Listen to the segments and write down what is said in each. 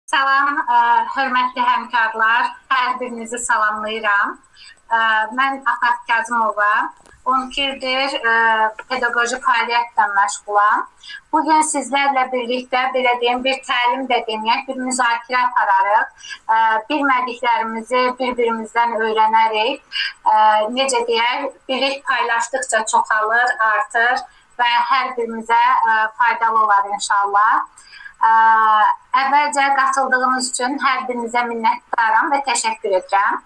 Salam, hörmətli həmkarlar, hər birinizi salamlayıram. Mən Afaq Kazımova, 12 ildir pedaqoji fəaliyyətlə məşğulam. Bugün sizlərlə birlikdə belə deyim, bir təlim də deməyək, bir müzakirə apararıq. Bilmədiklərimizi bir-birimizdən öyrənərək, necə deyək, bilik paylaşdıqca çoxalır, artır və hər birimizə faydalı olar inşallah. Əvvəlcə qatıldığınız üçün hər birinizə minnətdaram və təşəkkür edirəm.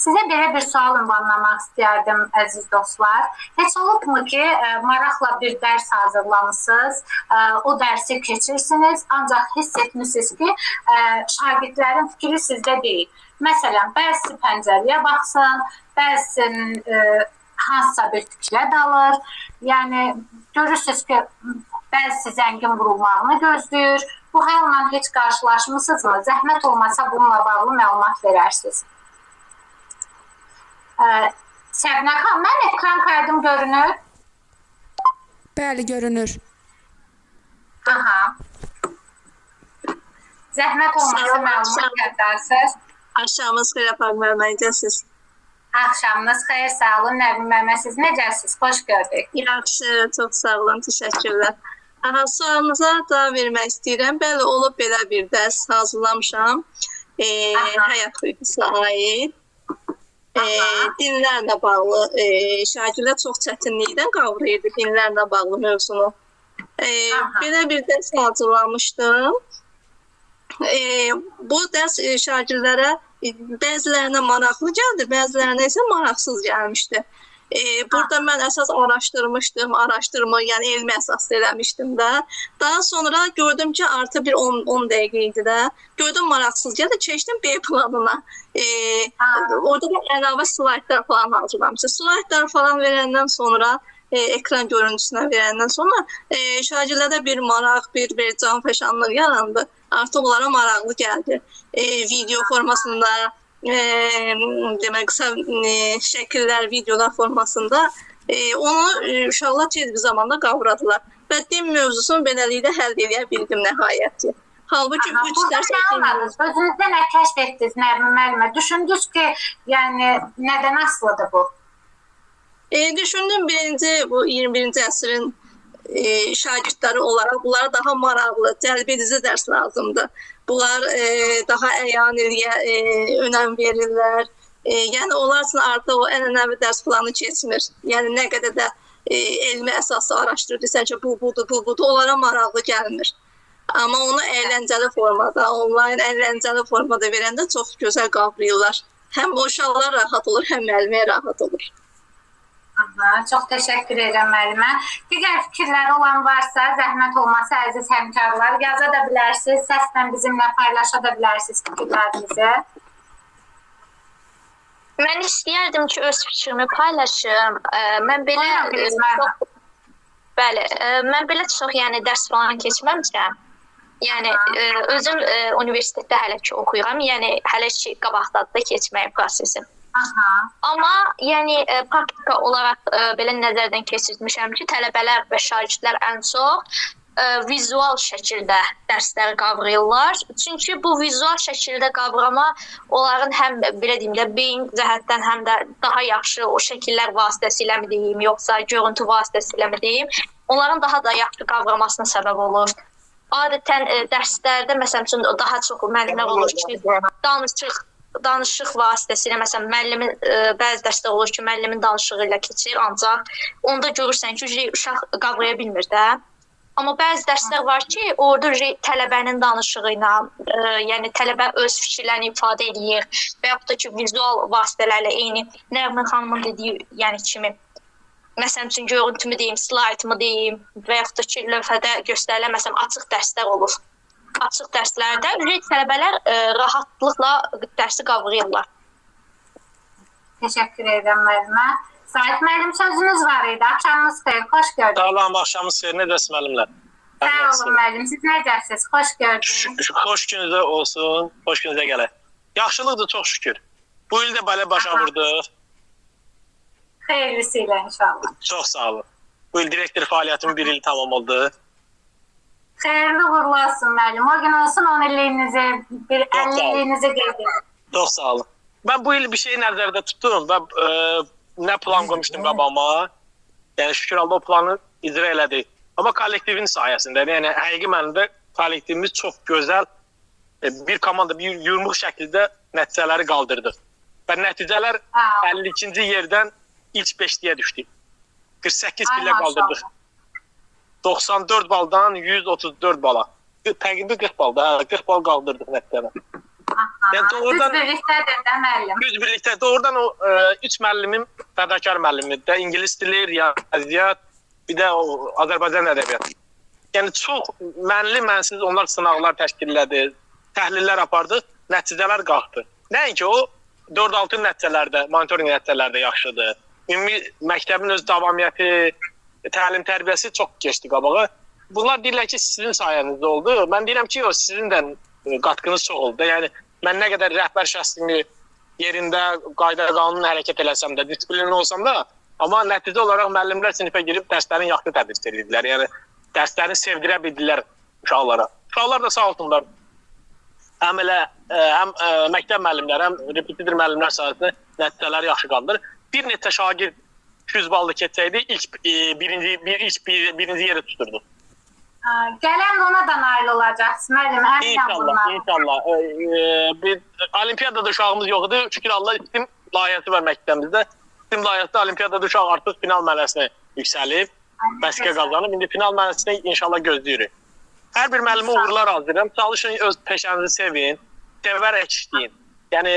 Sizə belə bir sual ünvanlamaq istəyərdim, əziz dostlar. Heç olubmu ki, maraqla bir dərs hazırlamışsınız, o dərsi keçirsiniz, ancaq hiss etmişsiniz ki, şagirdlərin fikri sizdə deyil. Məsələn, bəzisi pəncərəyə baxsın, bəzisinin hansısa bir fikrə dalır. Yəni, görürsünüz ki, bəzisi zəngin vurulmağını gözləyir. Bu halla heç qarşılaşmışsınızmı? Zəhmət olmasa bununla bağlı məlumat verərsiniz. Səbinə xanım, mən ekran kaydım görünür. Bəli, görünür. Aha. Zəhmət olmasa məlumat verərsiniz. Axşamınız xeyir aparım, necəsiz? Axşamınız xeyir, sağ olun. Nəbim Məmə, siz necəsiz? Xoş gördük. Yaxşı, çox sağ olun, təşəkkürlər. Sualınıza davam vermək istəyirəm. Bəli, olub belə bir dərs hazırlamışam. Həyat bilgisine aid. Dinlərlə bağlı, şagirdlər çox çətinlikdən qavrayırdı dinlərlə bağlı mövzunu. Belə bir dərs hazırlamışdım. Bu dərs şagirdlərə bəzilərinə maraqlı gəldi, bəzilərinə isə maraqsız gəlmişdi. Burada mən əsas araşdırma, yəni elmi əsaslı eləmişdim də. Daha sonra gördüm ki, artı bir 10 dəqiqə idi də. Gördüm maraqsız gəldi, keçdim B planına. Orada da əlavə slaytlar falan hazırlamışdım. Slaytlar falan verəndən sonra, ekran görüntüsünə verəndən sonra şagirdlərdə bir maraq, bir canfəşanlıq yarandı. Artıq onlara maraqlı gəldi. Video formasında, demək qısa şəkillər, videolar formasında onu uşaqlar tez bir zamanda qavradılar. Və din mövzusunu beləliklə həll edə bildim nəhayət. Halbuki 3 dərs etdiniz. Özünüzdə nə kəşf etdiniz, Nərmin müəllimə? Düşündünüz ki, yəni nədən asılıdır bu? Düşündüm bu 21-ci əsrin şagirdləri olaraq bunlara daha maraqlı, cəlb edici dərs lazımdır. Bunlar daha əyaniliyə önəm verirlər. Yəni onlar üçün artıq o ənənəvi dərs planı keçmir. Yəni nə qədər də elmi əsaslı araşdırırsan ki, bu budur, onlara maraqlı gəlmir. Amma onu əyləncəli formada, onlayn əyləncəli formada verəndə çox gözəl qavrayırlar. Həm o uşaqlar rahat olur, həm müəllimə rahat olur. Çox təşəkkür edirəm müəllimə. Digər fikirləri olan varsa, zəhmət olmasa əziz həmkarlar, yaza da bilərsiniz, səslə bizimlə paylaşa da bilərsiniz fikirlərinizi. Mən istəyərdim ki, öz fikrimi paylaşım. Mən belə çox yəni dərs falan keçməmişəm. Yəni özüm universitetdə hələ ki oxuyuram. Yəni hələ ki qabaqdadır da keçməyin prosesim. Amma yəni praktika olaraq belə nəzərdən keçirmişəm ki, tələbələr və şagirdlər ən çox vizual şəkildə dərsləri qavrayırlar. Çünki bu vizual şəkildə qavrama onların həm belə deyim də beyin cəhətdən həm də daha yaxşı o şəkillər vasitəsilə mi deyim, yoxsa görüntü vasitəsilə mi deyim, onların daha da yaxşı qavramasına səbəb olur. Adətən dərslərdə məsələn üçün daha çox müəllimlər olur ki, danışıq vasitəsilə, məsələn, müəllimin bəzi dərslər olur ki, müəllimin danışığı ilə keçir, ancaq onda görürsən ki, uşaq qavraya bilmir də. Amma bəzi dərslər var ki, orada tələbənin danışığı ilə, yəni tələbə öz fikirlərini ifadə edir və yaxud da ki, vizual vasitələrlə eyni Nərmin xanımın dediyi yəni kimi, məsələn üçün görüntümü deyim, slaytımı deyim və yaxud da ki, lövhədə göstərilən, məsələn, açıq dərslər olur. Açıq dərslərdə tələbələr rahatlıqla dərsi qavrayırlar. Təşəkkür edirəm müəllimə. Sait müəllim, sözünüz var idi. Axşamınız xeyir, xoş gördük. Salam, axşamınız xeyir, necəsiz müəllimlər? Sağ olun müəllim, siz necəsiz? Xoş gördük. Xoş gününüzdə olsun, xoş gününüzə gələk. Yaxşılıqdır, çox şükür. Bu il də belə başa vurduq. Xeyirlisi ilə inşallah. Çox sağ olun. Bu il direktor fəaliyyətim 1 il tamam oldu. Xeyirli uğurlu olsun müəllim. O gün olsun 10 illiyinizi, bir 50 illiyinizi qeyd edin. Çox sağ olun. Ben bu il bir şeyi nəzərdə tutdum və nə plan qoymuşdum qabağıma. Yəni şükür Allah o planı icra elədik. Amma kollektivin sayəsində, yəni həqiqi mənada kollektivimiz çox gözəl bir komanda, bir yumruq şəkildə nəticələri qaldırdıq. Və nəticələr 52-ci yerdən ilk 5-liyə düşdük. 48 pillə qaldırdıq. 94 baldan 134 bala. Təqribi 40 balda, 40 bal qaldırdıq nəticələr. Yəni doğrudan güc birlikdədir də müəllim. Güc birlikdə. Doğrudan o 3 müəllimim fədakar müəllimdir də. İngilis dili, riyaziyyat, bir də o Azərbaycan ədəbiyyatı. Yəni çox mənli, mənsiz onlar sınaqlar təşkil elədi, təhlillər apardıq, nəticələr qalxdı. Nəinki o 4-6 nəticələrdə, monitorinq nəticələrdə yaxşıdır. Ümumi məktəbin öz davamiyyəti, təlim tərbiyəsi çox keçdi qabağa. Bunlar deyirlər ki, sizin sayənizdə oldu. Mən deyirəm ki, o sizin də qatqınız çox oldu. Yəni mən nə qədər rəhbər şəxsimi yerində qayda qanun hərəkət eləsəm də, disiplinli olsam da, amma nəticə olaraq müəllimlər sinifə girib dərslərin yaxşı tədris edirdilər. Yəni dərslərini sevdirə bildilər uşaqlara. Uşaqlar da sağ olsunlar. Həm məktəb müəllimləri, həm repetitor müəllimlər sayəsində nəticələri yaxşı qaldır. Bir neçə şagird 200 ballı keçsəydi ilk birinci yeri tuturdu. Gələn ona da nail olacaqsın müəllim. İnşallah, inşallah. Bir olimpiyadada uşağımız yox idi. Şükür Allah istim layihəsi var məktəbimizdə. İstim layihəsində olimpiyadada uşaq artıq final mərhələsinə yüksəlib, vəsiqə qazanıb. İndi final mərhələsinə inşallah gözləyirik. Hər bir müəllimə uğurlar arzulayıram. Çalışın, öz peşənizi sevin, sevərək işləyin. Yəni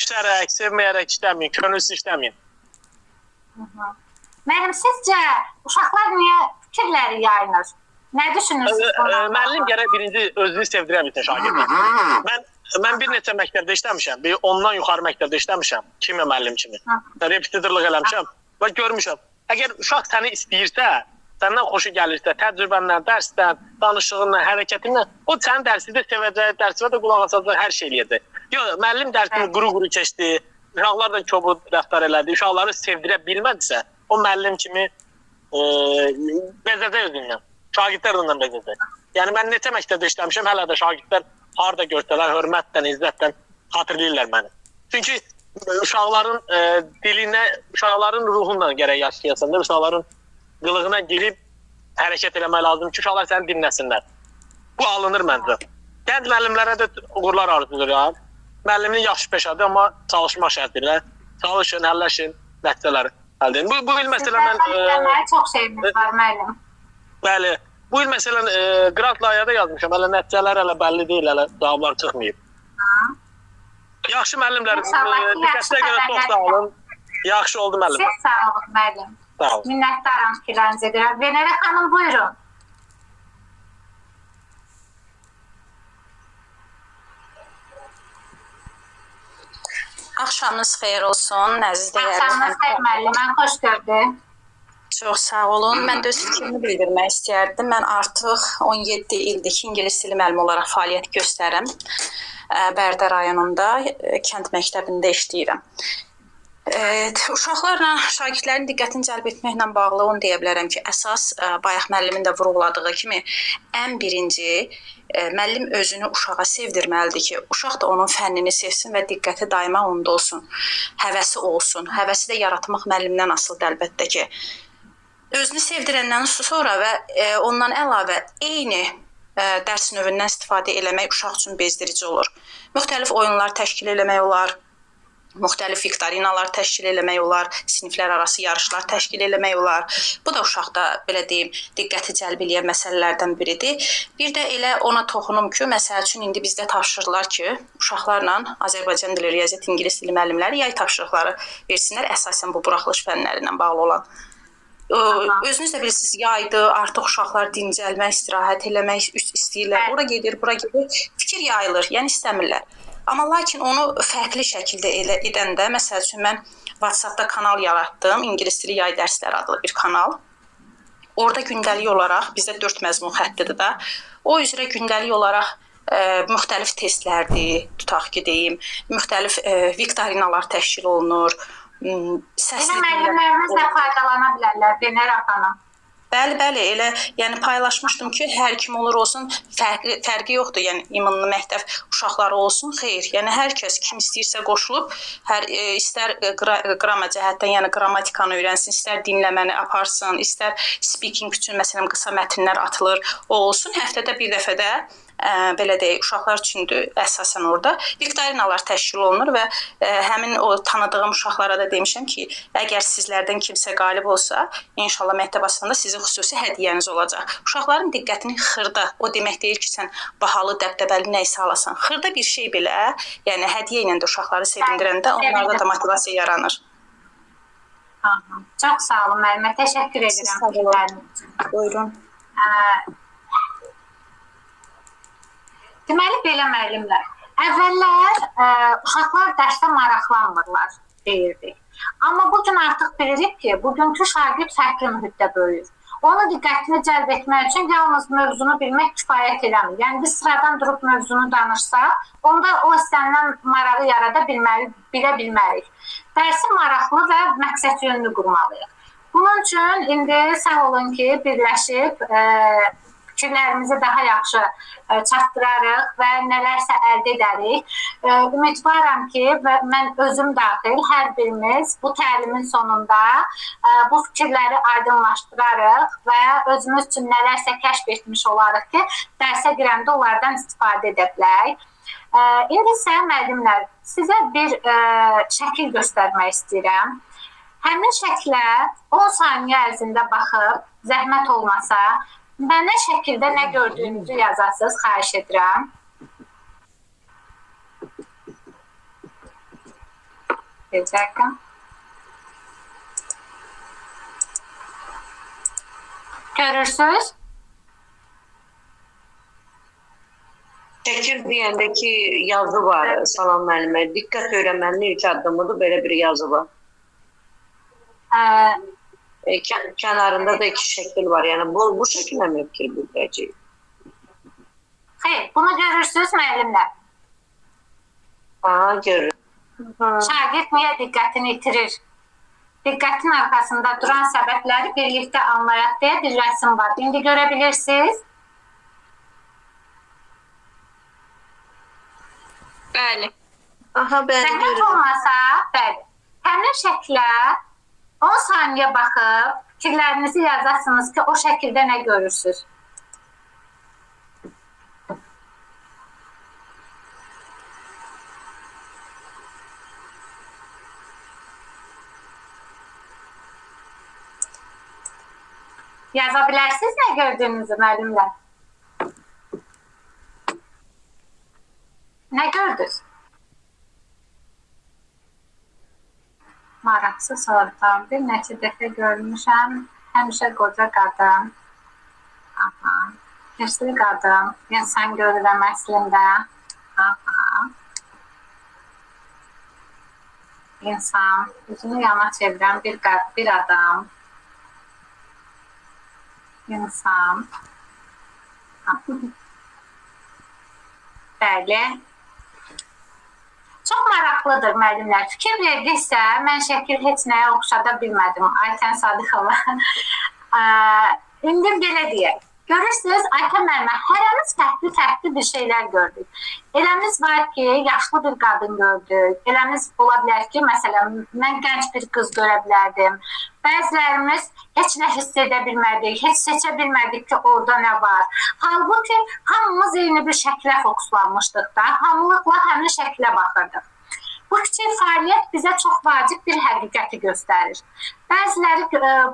küsərək, sevməyərək işləməyin, könülsüz işləməyin. Müəllim, sizcə uşaqlar niyə fikirləri yayınır? Nə düşünürsünüz? Müəllim gərək birinci özünü sevdirə bilsin şagirdini. Mən bir neçə məktəbdə işləmişəm. Bir ondan yuxarı məktəbdə işləmişəm. Kimya müəllim kimi. Repetitorluq eləmişəm və görmüşəm. Əgər uşaq səni istəyirsə, səndən xoşu gəlirsə, təcrübəndən, dərsdən, danışığından, hərəkətindən, o sənin dərsi də sevəcək, dərsinə də qulaq asacaq, hər şey eləyəcək. Yox, müəllim dərsini quru-quru keçdi, uşaqlar da kobud rəftar elədi, uşaqları sevdirə bilmədisə, o müəllim kimi bezəcək özündən. Şagirdlər ondan bezəcək. Yəni mən neçə məktəbdə işləmişəm, hələ də şagirdlər harda görsələr, hörmətlə, izzətlə xatırlayırlar məni. Çünki uşaqların dilinə, uşaqların ruhunla gərək yaşayasan, uşaqların qılığına girib hərəkət eləmək lazım ki, uşaqlar səni dinləsinlər. Bu alınır məncə. Gənc müəllimlərə də uğurlar arzulayıram. Müəllimin yaxşı peşədir, amma çalışmaq şərtilə. Çalışın, həlləşin, nəticələri əldə edin. Bu il məsələn mən çox şeyimiz var müəllim. Bəli. Bu il məsələn qrant layihədə yazmışam. Hələ nəticələr hələ bəlli deyil, hələ cavablar çıxmayıb. Yaxşı müəllimlər, diqqətinizə görə çox sağ olun. Yaxşı oldu müəllim. Siz sağ olun müəllim. Sağ olun. Minnətdaram fikirlərinizə görə. Venera xanım, buyurun. Axşamınız xeyir olsun, əziz dəyərli. Axşamınız xeyir müəllimən, xoş gördük. Çox sağ olun. Mən də öz fikrimi bildirmək istəyərdim. Mən artıq 17 ildir ki, ingilis dili müəllimi olaraq fəaliyyət göstərirəm. Bərdə rayonunda kənd məktəbində işləyirəm. Uşaqlarla şagirdlərin diqqətini cəlb etməklə bağlı onu deyə bilərəm ki, əsas bayaq müəllimin də vurğuladığı kimi ən birinci müəllim özünü uşağa sevdirməlidir ki, uşaq da onun fənnini sevsin və diqqəti daima onda olsun, həvəsi olsun. Həvəsi də yaratmaq müəllimdən asılıdır əlbəttə ki. Özünü sevdirəndən sonra və ondan əlavə eyni dərs növündən istifadə eləmək uşaq üçün bezdirici olur. Müxtəlif oyunlar təşkil eləmək olar, müxtəlif viktorinalar təşkil eləmək olar, siniflər arası yarışlar təşkil eləmək olar. Bu da uşaqda, belə deyim, diqqəti cəlb eləyən məsələlərdən biridir. Bir də elə ona toxunum ki, məsəl üçün indi bizdə tapşırırlar ki, uşaqlarla Azərbaycan dili, riyaziyyat, ingilis dili müəllimləri yay tapşırıqları versinlər, əsasən bu buraxılış fənləri ilə bağlı olan. Özünüz də bilirsiniz, yaydır, artıq uşaqlar dincəlmək, istirahət eləmək istəyirlər. Ora gedir, bura gedir, fikir yayılır, yəni istəmirlər. Amma lakin onu fərqli şəkildə edəndə, məsəl üçün mən WhatsApp-da kanal yaratdım, İngilis dili yay dərsləri adlı bir kanal. Orada gündəlik olaraq, bizdə 4 məzmun xəttidir də, o üzrə gündəlik olaraq müxtəlif testlərdir, tutaq ki deyim, müxtəlif viktorinalar təşkil olunur, Mənim müəllimlərimiz də faydalana bilərlər, Venera xanım. Bəli, bəli, elə yəni paylaşmışdım ki, hər kim olur olsun, fərqi yoxdur. Yəni ümumi məktəb uşaqları olsun, xeyr. Yəni hər kəs kim istəyirsə qoşulub, istər qrama cəhətdən, yəni qrammatikanı öyrənsin, istər dinləməni aparsın, istər speaking üçün məsələn qısa mətnlər atılır, o olsun. Həftədə bir dəfə də belə deyək, uşaqlar üçündür əsasən orada viktorinalar təşkil olunur və həmin o tanıdığım uşaqlara da demişəm ki, əgər sizlərdən kimsə qalib olsa, inşallah məktəb asrında sizin xüsusi hədiyyəniz olacaq. Uşaqların diqqətini xırda, o demək deyil ki, sən bahalı, dəbdəbəli nə isə alasan. Xırda bir şey belə, yəni hədiyyə ilə də uşaqları sevindirəndə onlarda da motivasiya yaranır. Aha. Çox sağ olun müəllimə, təşəkkür edirəm. Buyurun. Deməli, belə müəllimlər, əvvəllər uşaqlar dərsdə maraqlanmırlar, deyirdik. Amma bugün artıq bilirik ki, bugünkü şagird fərqli mühitdə böyüyür. Onun diqqətini cəlb etmək üçün yalnız mövzunu bilmək kifayət eləmir. Yəni, biz sıradan durub mövzunu danışsaq, onda o istənilən marağı yarada bilə bilmərik. Dərsi maraqlı və məqsəd yönlü qurmalıyıq. Bunun üçün indi sağ olun ki, birləşib fikirlərimizi daha yaxşı çatdırarıq və nələrsə əldə edərik. Ümidvaram ki, mən özüm daxil hər birimiz bu təlimin sonunda bu fikirləri aydınlaşdırarıq və özümüz üçün nələrsə kəşf etmiş olarıq ki, dərsə girəndə onlardan istifadə edə bilək. İndi isə müəllimlər, sizə bir şəkil göstərmək istəyirəm. Həmin şəklə 10 saniyə ərzində baxıb, zəhmət olmasa, mənə şəkildə nə gördüyünüzü yazasınız, xahiş edirəm. Bir dəqiqə. Görürsünüz? Şəkil deyəndə ki, yazı var, Salam müəllimə. Diqqət öyrənmənin ilk addımıdır, belə bir yazı var. Kənarında da iki şəkil var. Yəni bu şəkillə mi fikir bildirəcəyik? Xeyr, bunu görürsünüz müəllimlər. Aha, görürüm. Şagird niyə diqqətini itirir? Diqqətin arxasında duran səbəbləri birlikdə anlayaq deyə bir rəsm var. İndi görə bilirsiniz. Bəli. Aha, bəli, Zəhmət görürüm. olmasa, bəli. Həmin şəklə 10 saniyə baxıb fikirlərinizi yazasınız ki, o şəkildə nə görürsünüz? Yaza bilərsiniz nə gördüyünüzü müəllimlər? Nə gördünüz? Maraqsız ortam. Bir neçə dəfə görmüşəm. Həmişə qoca qadın. Aha. Hirsli qadın. İnsan görürəm əslində. Aha. İnsan. Üzünü yana çevirən bir adam. İnsan. Bəli. Çox maraqlıdır müəllimlər. Fikir verdiksə, mən şəkil heç nəyə oxşada bilmədim. Aytən Sadıxova. İndi belə deyək. Görürsünüz, Aytən müəllimə, hərəmiz fərqli bir şeylər gördük. Eləmiz var ki, yaşlı bir qadın gördük. Eləmiz ola bilər ki, məsələn, mən gənc bir qız görə bilərdim. Bəzilərimiz heç nə hiss edə bilmədik, heç seçə bilmədik ki, orada nə var. Halbuki, hamımız eyni bir şəklə fokuslanmışdıq da, hamılıqla həmin şəklə baxırdıq. Bu kiçik fəaliyyət bizə çox vacib bir həqiqəti göstərir. Bəziləri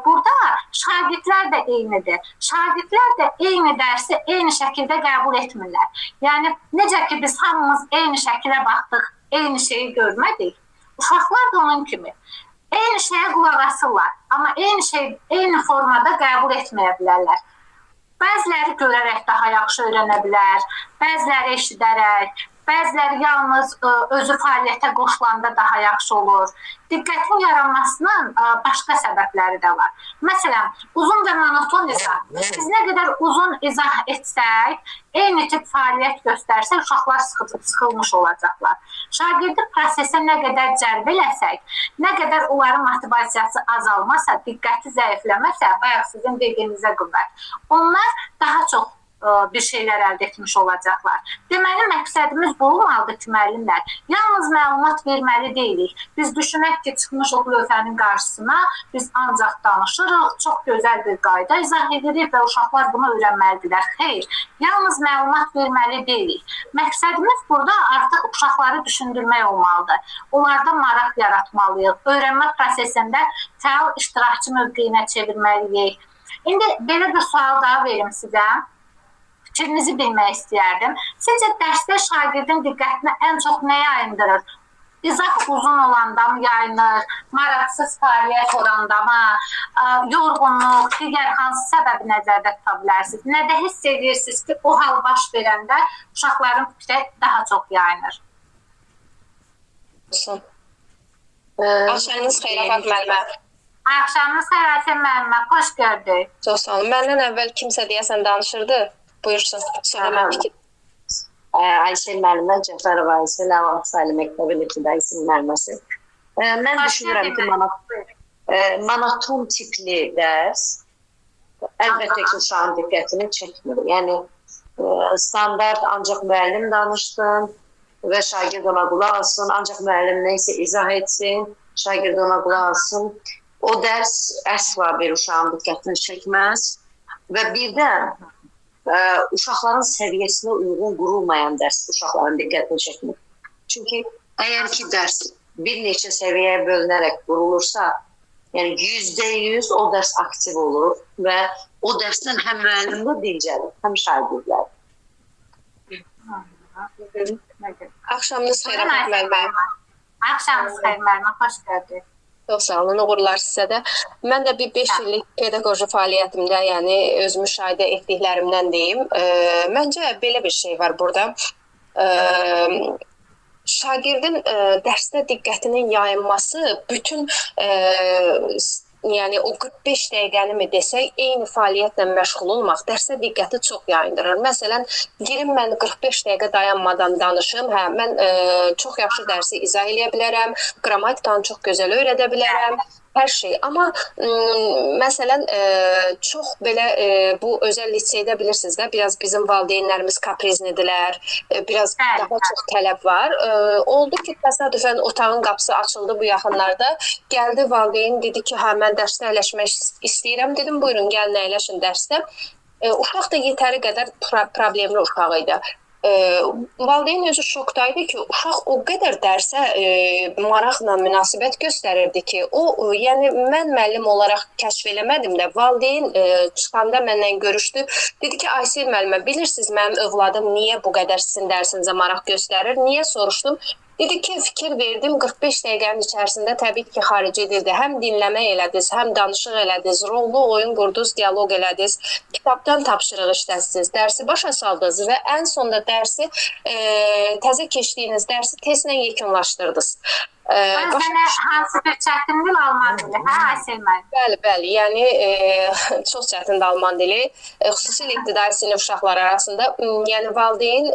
burada şagirdlər də eynidir. Şagirdlər də eyni dərsi eyni şəkildə qəbul etmirlər. Yəni, necə ki biz hamımız eyni şəkilə baxdıq, eyni şeyi görmədik. Uşaqlar da onun kimi. Eyni şeyə qulaq asırlar, amma eyni formada qəbul etməyə bilərlər. Bəziləri görərək daha yaxşı öyrənə bilər, bəziləri eşidərək, Bəziləri yalnız özü fəaliyyətə qoşulanda daha yaxşı olur. Diqqətin yaranmasının başqa səbəbləri də var. Məsələn, uzun və monoton izah. Biz nə qədər uzun izah etsək, eyni tip fəaliyyət göstərsək, uşaqlar sıxılmış olacaqlar. Şagirdi prosesə nə qədər cəlb eləsək, nə qədər onların motivasiyası azalmasa, diqqəti zəifləməsə, bayaq sizin dediyinizə qüvvət, onlar daha çox bir şeylər əldə etmiş olacaqlar. Deməli, məqsədimiz bu olmalıdır ki, müəllimlər, yalnız məlumat verməli deyilik. Biz düşünək ki, çıxmışıq lövhənin qarşısına, biz ancaq danışırıq, çox gözəl bir qayda izah edirik və uşaqlar bunu öyrənməlidirlər. Xeyr, yalnız məlumat verməli deyilik. Məqsədimiz burada artıq uşaqları düşündürmək olmalıdır. Onlarda maraq yaratmalıyıq. Öyrənmə prosesində fəal iştirakçı mövqeyinə çevirməliyik. İndi belə bir sual daha verim sizə. Fikrinizi bilmək istəyərdim. Sizcə dərsdə şagirdin diqqətini ən çox nə yayındırır? İzah uzun olanda mı yayınır? Maraqsız fəaliyyət olanda mı? Yorğunluq, digər hansı səbəbi nəzərdə tuta bilərsiniz? Nədə hiss edirsiniz ki, o hal baş verəndə uşaqların fikri daha çox yayınır? Axşamınız xeyir Afaq müəllimə. Axşamınız xeyir Ayşə müəllimə, xoş gördük. Çox sağ olun. Məndən əvvəl kimsə deyəsən danışırdı. Buyursun, söyləməm fikir. Ayşe müəllimə, Cəfərova Ayşe, Ləvan Ali Məktəbi ibtidai sinif müəlliməsi. Mən düşünürəm ki, monoton tipli dərs əlbəttə ki, uşağın diqqətini çəkmir. Yəni, standart ancaq müəllim danışsın və şagird ona qulaq alsın, ancaq müəllim neysə izah etsin, şagird ona qulaq alsın. O dərs əsla bir uşağın diqqətini çəkməz və birdən uşaqların səviyyəsinə uyğun qurulmayan dərs uşaqların diqqətini çəkmir. Çünki əgər ki, dərs bir neçə səviyyəyə bölünərək qurulursa, yəni %100 o dərs aktiv olur və o dərsdən həm müəllimdə dincəlir, həm şagirdlər. Axşamınız xeyir Afaq müəllimə. Axşamınız xeyir müəllimə, xoş gördük. Çox sağ olun, uğurlar sizə də. Mən də bir 5 illik pedaqoji fəaliyyətimdə, yəni öz müşahidə etdiklərimdən deyim. Məncə belə bir şey var burada. Şagirdin dərsdə diqqətinin yayınması bütün yəni o 45 dəqiqəni mi desək, eyni fəaliyyətlə məşğul olmaq dərsə diqqəti çox yayındırır. Məsələn, girim mən 45 dəqiqə dayanmadan danışım, mən çox yaxşı dərsi izah edə bilərəm, qrammatikanı çox gözəl öyrədə bilərəm, hər şey. Amma məsələn, çox belə bu özəl liseydə bilirsiniz də, biraz bizim valideynlərimiz kaprizlidirlər, biraz daha çox tələb var. Oldu ki, təsadüfən otağın qapısı açıldı bu yaxınlarda, gəldi valideyn, dedi ki, hə, mən dərsdə əyləşmək istəyirəm. Dedim, buyurun, gəlin əyləşin dərsdə. Uşaq da yetəri qədər problemli uşaq idi. Valideyn özü şokdaydı ki, uşaq o qədər dərsə maraqla münasibət göstərirdi ki, yəni mən müəllim olaraq kəşf eləmədim də, valideyn çıxanda məndən görüşdü. Dedi ki, Aysel müəllimə, bilirsiniz mənim övladım niyə bu qədər sizin dərsinizə maraq göstərir? Niyə soruşdum? Dedi ki, fikir verdim, 45 dəqiqənin içərisində təbii ki, xarici dildə həm dinləmə elədiniz, həm danışıq elədiniz, rollu oyun qurdunuz, dialoq elədiniz, kitabdan tapşırıq işlədsiniz, dərsi başa saldınız və ən sonda dərsi, təzə keçdiyiniz dərsi testlə yekunlaşdırdınız. Sənə hansı bir çətin dil alman dili, hə Aysel müəllim? Bəli, yəni çox çətin alman dili, xüsusilə ibtidai sinif uşaqları arasında, yəni valideyn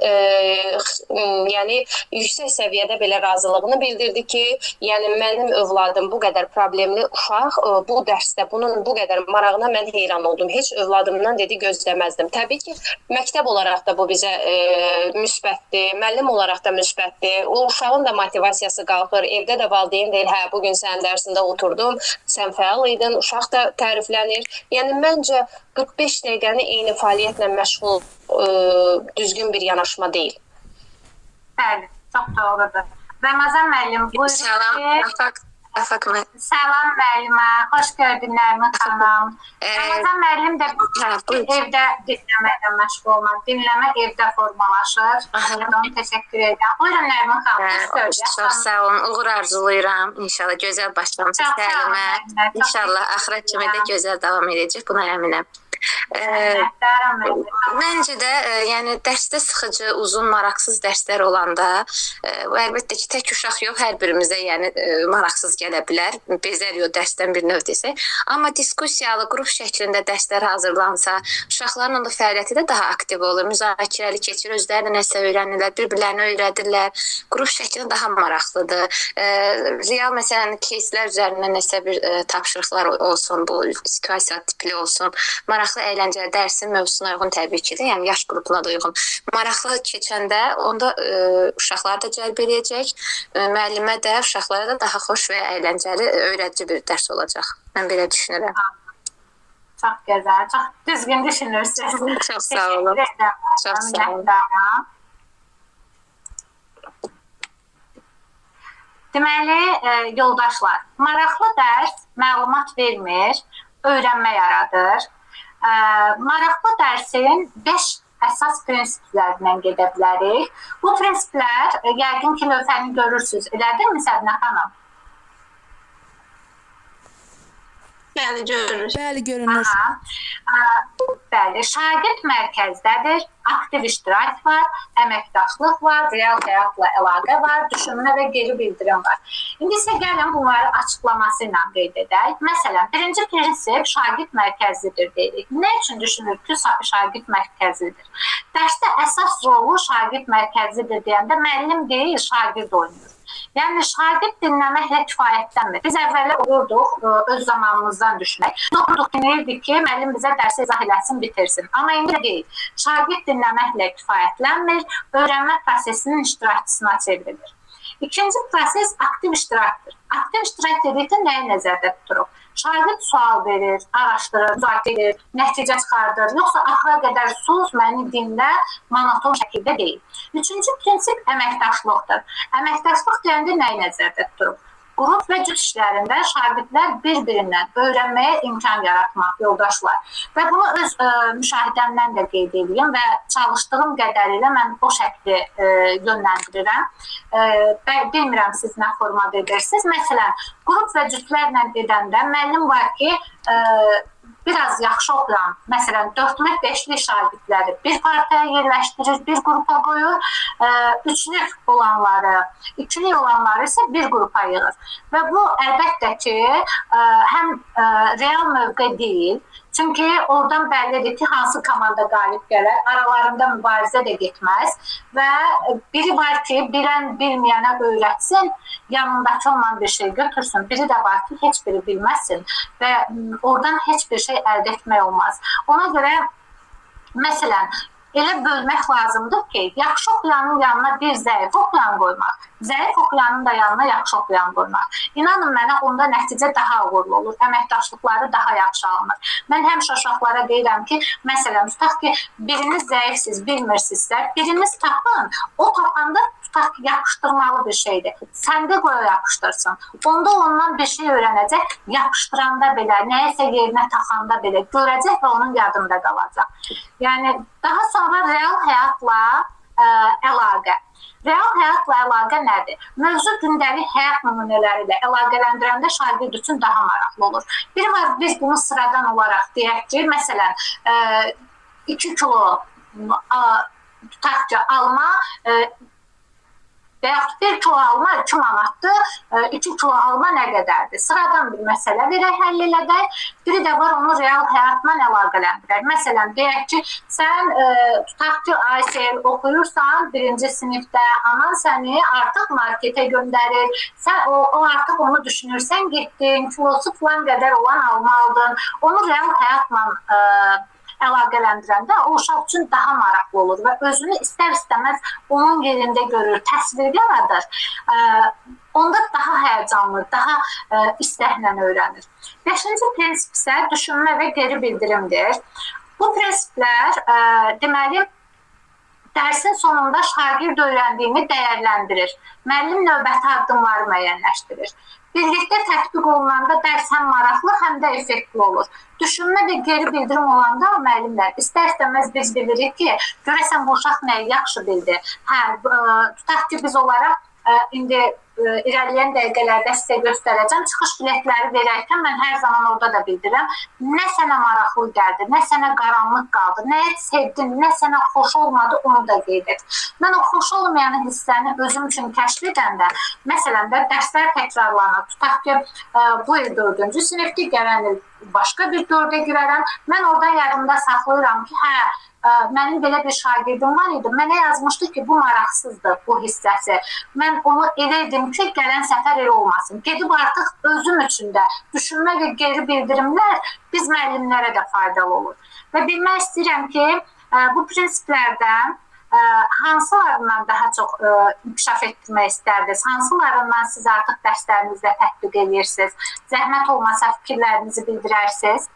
yəni yüksək səviyyədə belə razılığını bildirdi ki, yəni mənim övladım bu qədər problemli uşaq, bu dərsdə bunun bu qədər marağına mən heyran oldum. Heç övladımdan dedi gözləməzdim. Təbii ki, məktəb olaraq da bu bizə müsbətdir, müəllim olaraq da müsbətdir. O uşağın da motivasiyası qalxır. Evdə də valideyn deyil, hə, bugün sənin dərsində oturdum, sən fəal idin, uşaq da təriflənir. Yəni, məncə 45 dəqiqəni eyni fəaliyyətlə məşğul düzgün bir yanaşma deyil. Bəli, çox doğrudur. Ramazan müəllim, buyurun. Salam, Afaq müəllim. Salam müəllimə, xoş gördük Nərmin xanım. Ramazan müəllim də evdə dinləməklə məşğul olmaq, dinləmə evdə formalaşır. Ona təşəkkür edirəm. Buyurun Nərmin xanım, xoş gördük. Çox sağ olun, uğur arzulayıram. İnşallah gözəl başlamışsınız təlimə. İnşallah axıra kimi də gözəl davam edəcək, buna əminəm. Məncə də yəni dərsdə sıxıcı, uzun, maraqsız dərslər olanda əlbəttə ki, tək uşaq yox, hər birimizə yəni maraqsız gələ bilər. Bezər o dərsdən bir növ desək. Amma diskussiyalı, qrup şəklində dərslər hazırlansa, uşaqların onda fəaliyyəti də daha aktiv olur. Müzakirəli keçir, özləri də nəsə öyrənirlər, bir-birlərini öyrədirlər. Qrup şəklində daha maraqlıdır. Real məsələn кейslər üzərindən nəsə bir tapşırıqlar olsun, bu situasiya tipli olsun. Maraqlı, əyləncəli dərsin mövzusuna uyğun təbii ki də, yəni yaş qrupuna da uyğun. Maraqlı keçəndə onda uşaqları da cəlb edəcək, müəllimə də, uşaqlara da daha xoş və əyləncəli, öyrədici bir dərs olacaq. Mən belə düşünürəm. Çox gözəl, çox düzgün düşünürsünüz. Çox sağ olun. Çox sağ olun. Deməli, yoldaşlar, maraqlı dərs məlumat vermir, öyrənmə yaradır. Maraqlı dərsin 5 əsas prinsiplərindən gedə bilərik. Bu prinsiplər, yəqin ki, lövhəni görürsünüz. Elədirmi Səbinə xanım? Bəli, görürük. Bəli, görünür. Bəli, şagird mərkəzdədir, aktiv iştirak var, əməkdaşlıq var, real həyatla əlaqə var, düşünmə və geri bildirim var. İndi isə gəlin bunları açıqlaması ilə qeyd edək. Məsələn, birinci prinsip şagird mərkəzlidir deyirik. Nə üçün düşünürük ki, şagird mərkəzlidir? Dərsdə əsas rolu şagird mərkəzlidir deyəndə müəllim deyil, şagird oynayır. Yəni, şagird dinləməklə kifayətlənmir. Biz əvvəllə olurduq, öz zamanımızdan düşünək. Oxuduq, dinləyirdik ki, müəllim bizə dərsi izah eləsin, bitirsin. Amma indi deyil. Şagird dinləməklə kifayətlənmir, öyrənmə prosesinin iştirakçısına çevrilir. İkinci proses aktiv iştirakdır. Aktiv iştirak dedikdə nəyi nəzərdə tuturuq? Şagird sual verir, araşdırır, müzakirə edir, nəticə çıxardır. Yoxsa axıra qədər sus, məni dinlə, monoton şəkildə deyil. Üçüncü prinsip əməkdaşlıqdır. Əməkdaşlıq deyəndə nəyi nəzərdə tuturuq? Qrup və cüt işlərində şagirdlər bir-birindən öyrənməyə imkan yaratmaq, yoldaşlar. Və bunu öz müşahidəmdən də qeyd edeyim və çalışdığım qədərilə mən o şəkli yönləndirirəm. Bilmirəm siz nə formada edirsiniz. Məsələn, qrup və cütlərlə edəndə müəllim var ki, biraz yaxşı oxuyan, məsələn, 4-lük, 5-lik şagirdləri bir partaya yerləşdirir, bir qrupa qoyur, 3-lük olanları, 2-lik olanları isə bir qrupa yığır. Və bu, əlbəttə ki, həm real mövqe deyil, çünki oradan bəllidir ki, hansı komanda qalib gələr, aralarında mübarizə də getməz və biri var ki, bilən bilməyənə öyrətsin, yanındakı olan bir şey götürsün, biri də var ki, heç biri bilməsin və oradan heç bir şey əldə etmək olmaz. Ona görə, məsələn, elə bölmək lazımdır ki, yaxşı oxuyanın yanına bir zəif oxuyan qoymaq, zəif oxuyanın da yanına yaxşı oxuyan qoymaq. İnanın mənə, onda nəticə daha uğurlu olur, əməkdaşlıqları daha yaxşı alınır. Mən həmişə uşaqlara deyirəm ki, məsələn, tutaq ki, biriniz zəifsiz, bilmirsinizsə, biriniz tapın, o tapanda tutaq ki, yapışdırmalı bir şeydir. Səndə qoya yapışdırsın. Onda ondan bir şey öyrənəcək, yapışdıranda belə, nəyəsə yerinə taxanda belə görəcək və onun yadında qalacaq. Yəni, daha sonra real həyatla əlaqə. Real həyatla əlaqə nədir? Mövzu gündəlik həyat nümunələri ilə əlaqələndirəndə şagird üçün daha maraqlı olur. Bir var, biz bunu sıradan olaraq deyək ki, məsələn, 2 kilo tutaq ki, alma və yaxud 1 kilo alma 2 manatdır, 2 kilo alma nə qədərdir? Sıradan bir məsələ verək, həll elədək. Biri də var, onu real həyatla əlaqələndirək. Məsələn, deyək ki, sən tutaq ki, ASL oxuyursan, 1-ci sinifdə, anan səni artıq marketə göndərir. Sən o artıq onu düşünürsən, getdin, kilosu falan qədər olan alma aldın. Onu real həyatla əlaqələndirəndə o uşaq üçün daha maraqlı olur və özünü istər-istəməz onun yerində görür, təsvir yaradır. Onda daha həyəcanlı, daha istəklə öyrənir. 5-ci prinsip isə düşünmə və geri bildirimdir. Bu prinsiplər deməli dərsin sonunda şagird öyrəndiyini dəyərləndirir. Müəllim növbəti addımları müəyyənləşdirir. Birlikdə tətbiq olunanda dərs həm maraqlı, həm də effektli olur. Düşünmə və geri bildirim olanda müəllimlər istər-istəməz biz bilirik ki, görəsən bu uşaq nəyi yaxşı bildi. Tutaq ki, biz onlara indi irəliyən dəqiqələrdə sizə göstərəcəm. Çıxış biletləri verərkən mən hər zaman orada da bildirirəm. Nə sənə maraqlı gəldi, nə sənə qaranlıq qaldı, nəyi sevdin, nə sənə xoş olmadı, onu da qeyd et. Mən o xoş olmayan hissəni özüm üçün kəşf edəndə, məsələn də dərslər təkrarlanır. Tutaq ki, bu il 4-cü sinifdə, gələn il başqa bir 4-ə girərəm. Mən orada yadımda saxlayıram ki, mənim belə bir şagirdim var idi. Mənə yazmışdı ki, bu maraqsızdır, bu hissəsi. Mən onu elə edim ki, gələn səfər elə olmasın. Gedib artıq özüm üçün də düşünmə və geri bildirimlər biz müəllimlərə də faydalı olur. Və bilmək istəyirəm ki, bu prinsiplərdən hansılarından daha çox inkişaf etdirmək istərdiniz? Hansılarından siz artıq dərslərinizdə tətbiq edirsiniz? Zəhmət olmasa fikirlərinizi bildirərsiniz.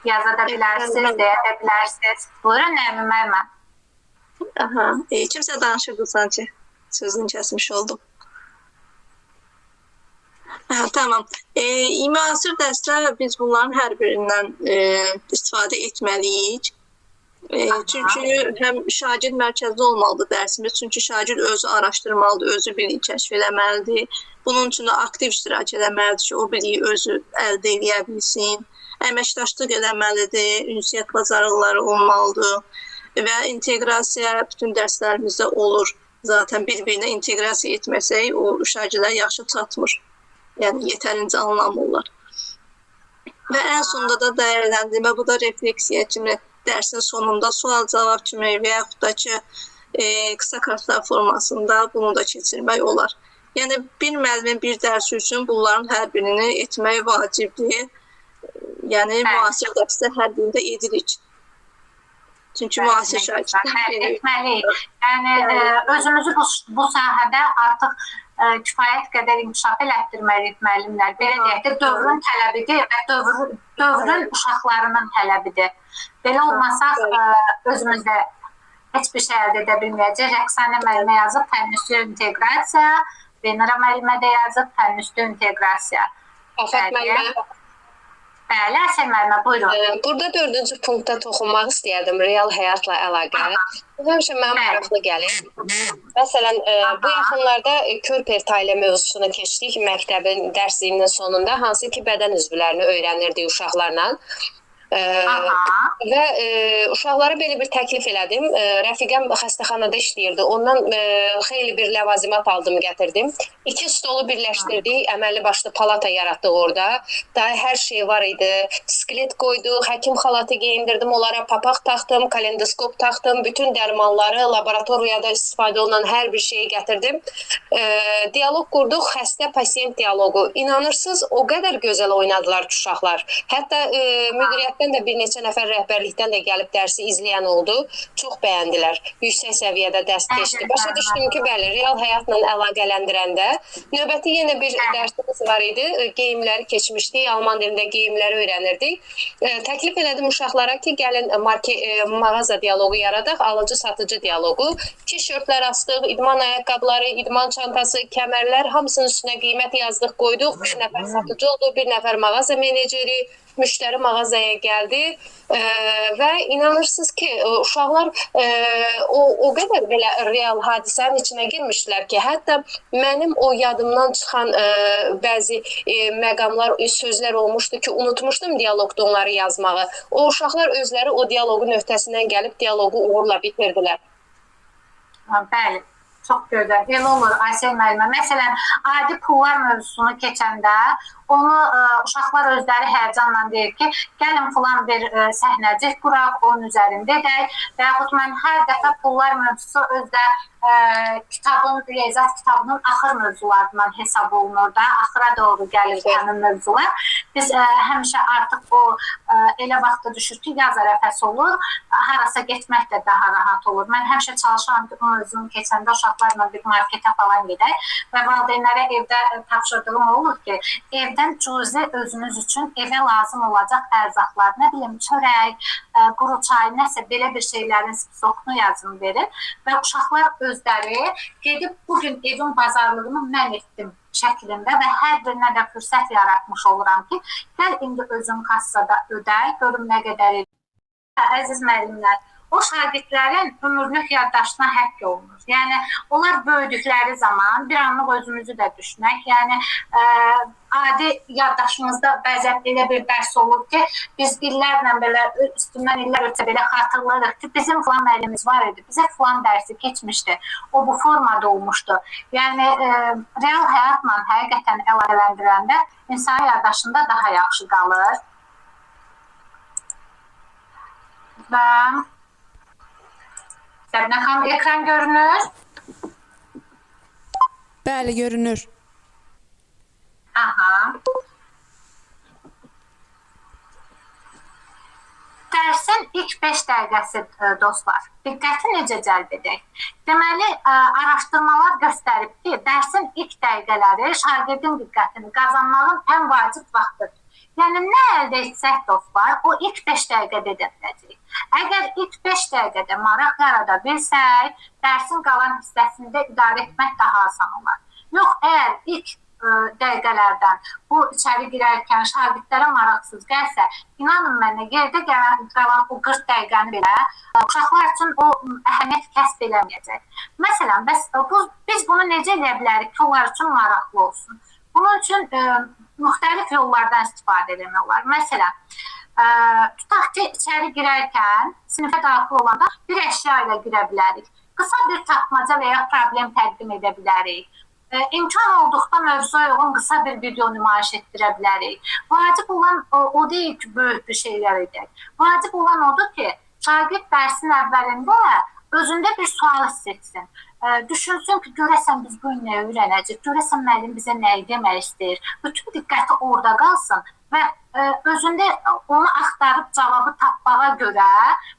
Yaza da bilərsiniz, deyə də bilərsiniz. Buyurun, Nərmin müəllimə. Kimsə danışırdı sanki. Sözünü kəsmiş oldum. Tamam. İmlasir dərslər biz bunların hər birindən istifadə etməliyik. Çünki həm şagird mərkəzli olmalıdır dərsimiz. Çünki şagird özü araşdırmalıdır, özü biliyi kəşf eləməlidir. Bunun üçün də aktiv iştirak eləməlidir ki, o biliyi özü əldə edə bilsin. Əməkdaşlıq eləməlidir, ünsiyyət bacarıqları olmalıdır və inteqrasiya bütün dərslərimizdə olur. Zaten bir-birinə inteqrasiya etməsək, o şagirdlər yaxşı çatmır. Yəni yetərincə anlamırlar. Və ən sonunda da dəyərləndirmə, bu da refleksiya kimi dərsin sonunda sual-cavab kimi və yaxud da ki, qısa kartlar formasında bunu da keçirmək olar. Yəni bir müəllimin bir dərsi üçün bunların hər birini etmək vacibdir. Yəni müasir dərsdə hər birində edirik. Çünki müasir şagirdlər etməliyik. Yəni özümüzü bu sahədə artıq kifayət qədər inkişaf elətdirməliyik müəllimlər. Belə deyək ki, dövrün tələbidir və dövrün uşaqlarının tələbidir. Belə olmasaq özümüzdə heç bir şey əldə edə bilməyəcək. Rəqsanə müəllimə yazıb fənn-üstü inteqrasiya, Benara müəllimə də yazıb fənn-üstü inteqrasiya. Afət müəllimə. Bəli, Əsəl müəllimə, buyurun. Burada 4-cü punktda toxunmaq istəyərdim, real həyatla əlaqəli. Bu həmişə mənə maraqlı gəlir. Məsələn, bu yaxınlarda Körper tailə mövzusunu keçdik məktəbin dərs ilinin sonunda, hansı ki, bədən üzvlərini öyrənirdik uşaqlarla. Və uşaqlara belə bir təklif elədim. Rəfiqəm xəstəxanada işləyirdi. Ondan xeyli bir ləvazimat aldım, gətirdim. 2 stolu birləşdirdik, əməlli başlı palata yaratdıq orada. Daha hər şey var idi. Skelet qoyduq, həkim xalatı geyindirdim, onlara papaq taxdım, kalendoskop taxdım, bütün dərmanları, laboratoriyada istifadə olunan hər bir şeyi gətirdim. Diyaloq qurduq, xəstə-pasient dialoqu. İnanırsınız, o qədər gözəl oynadılar ki, uşaqlar. Hətta müdiriyyətdən də bir neçə nəfər rəhbərlikdən də gəlib dərsi izləyən oldu. Çox bəyəndilər. Yüksək səviyyədə dərs keçdi. Başa düşdüm ki, bəli, real həyatla əlaqələndirəndə növbəti yenə bir dərsimiz var idi. Geyimləri keçmişdik, alman dilində geyimləri öyrənirdik. Təklif elədim uşaqlara ki, gəlin mağaza dialoqu yaradaq, alıcı-satıcı dialoqu. Tişörtlər astıq, idman ayaqqabıları, idman çantası, kəmərlər, hamısının üstünə qiymət yazdıq, qoyduq. Bir nəfər satıcı oldu, bir nəfər mağaza meneceri, müştəri mağazaya gəldi və inanırsınız ki, uşaqlar o qədər belə real hadisənin içinə girmişdilər ki, hətta mənim o yadımdan çıxan bəzi məqamlar, sözlər olmuşdu ki, unutmuşdum dialoqda onları yazmağı. O uşaqlar özləri o dialoqun öhdəsindən gəlib dialoqu uğurla bitirdilər. Bəli. Çox gözəl. Elə olur Aysel müəllimə. Məsələn, adi pullar mövzusunu keçəndə onu uşaqlar özləri həyəcanla deyir ki, gəlin filan bir səhnəcik quraq, onun üzərində edək və yaxud mən hər dəfə pullar mövzusu özdə kitabın, Riyaziyyat kitabının axır mövzularından hesab olunur da, axıra doğru gəlir həmin mövzular. Biz həmişə artıq o elə vaxtda düşür ki, yaz ərəfəsi olur, harasa getmək də daha rahat olur. Mən həmişə çalışıram ki, bu mövzunu keçəndə uşaqlarla bir marketə falan gedək və valideynlərə evdə tapşırdığım olur ki, evdən cüzi özünüz üçün evə lazım olacaq ərzaqlar, nə bilim, çörək, quru çay, nəsə belə bir şeylərin sokunu yazın verin və uşaqlar özləri gedib bugün evin bazarlığını mən etdim şəklində və hər birinə də fürsət yaratmış oluram ki, gəl indi özün kassada ödəy, görüm nə qədər edir. Əziz müəllimlər, o şagirdlərin ömürlük yaddaşına həkk olunur. Yəni onlar böyüdükləri zaman bir anlıq özümüzü də düşünək. Yəni adi yaddaşımızda bəzən elə bir dərs olur ki, biz illərlə belə üstündən illər ötsə belə xatırlayırıq ki, bizim falan müəllimimiz var idi, bizə falan dərsi keçmişdi, o bu formada olmuşdu. Yəni real həyatla həqiqətən əlaqələndirəndə insan yaddaşında daha yaxşı qalır. Və Səbinə xanım, ekran görünür? Bəli, görünür. Aha. Dərsin ilk 5 dəqiqəsi dostlar. Diqqəti necə cəlb edək? Deməli, araşdırmalar göstərib ki, dərsin ilk dəqiqələri şagirdin diqqətini qazanmağın ən vacib vaxtıdır. Yəni, nə əldə etsək dostlar, o ilk 5 dəqiqədə edə biləcək. Əgər ilk 5 dəqiqədə maraq yarada bilsək, dərsin qalan hissəsində idarə etmək daha asan olar. Yox, əgər ilk dəqiqələrdən bu içəri girərkən şagirdlərə maraqsız gəlsə, inanın mənə, yerdə qalan o 40 dəqiqəni belə uşaqlar üçün o əhəmiyyət kəsb eləməyəcək. Məsələn, biz bunu necə edə bilərik ki, onlar üçün maraqlı olsun? Bunun üçün müxtəlif yollardan istifadə etmək olar. Məsələn, tutaq ki, içəri girərkən, sinifə daxil olanda bir əşya ilə girə bilərik. Qısa bir tapmaca və ya problem təqdim edə bilərik. İmkan olduqda mövzuya uyğun qısa bir video nümayiş etdirə bilərik. Vacib olan o deyil ki, böyük bir şeylər edək. Vacib olan odur ki, şagird dərsin əvvəlində özündə bir sual hiss etsin. Düşünsün ki, görəsən biz bu gün nə öyrənəcək, görəsən müəllim bizə nəyi demək istəyir. Bütün diqqəti orada qalsın və özündə onu axtarıb cavabı tapmağa görə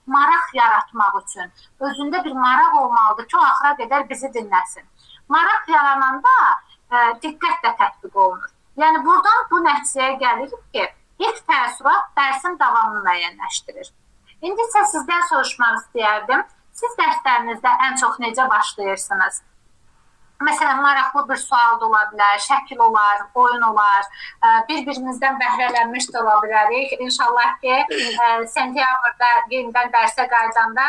maraq yaratmaq üçün özündə bir maraq olmalıdır ki, o axıra qədər bizi dinləsin. Maraq yarananda diqqət də tətbiq olunur. Yəni, buradan bu nəticəyə gəlirik ki, ilk təəssürat dərsin davamını müəyyənləşdirir. İndi isə sizdən soruşmaq istəyərdim. Siz dərslərinizdə ən çox necə başlayırsınız? Məsələn, maraqlı bir sual da ola bilər, şəkil olar, oyun olar, bir-birimizdən bəhrələnmiş də ola bilərik. İnşallah ki, sentyabrda yenidən dərsə qaydanda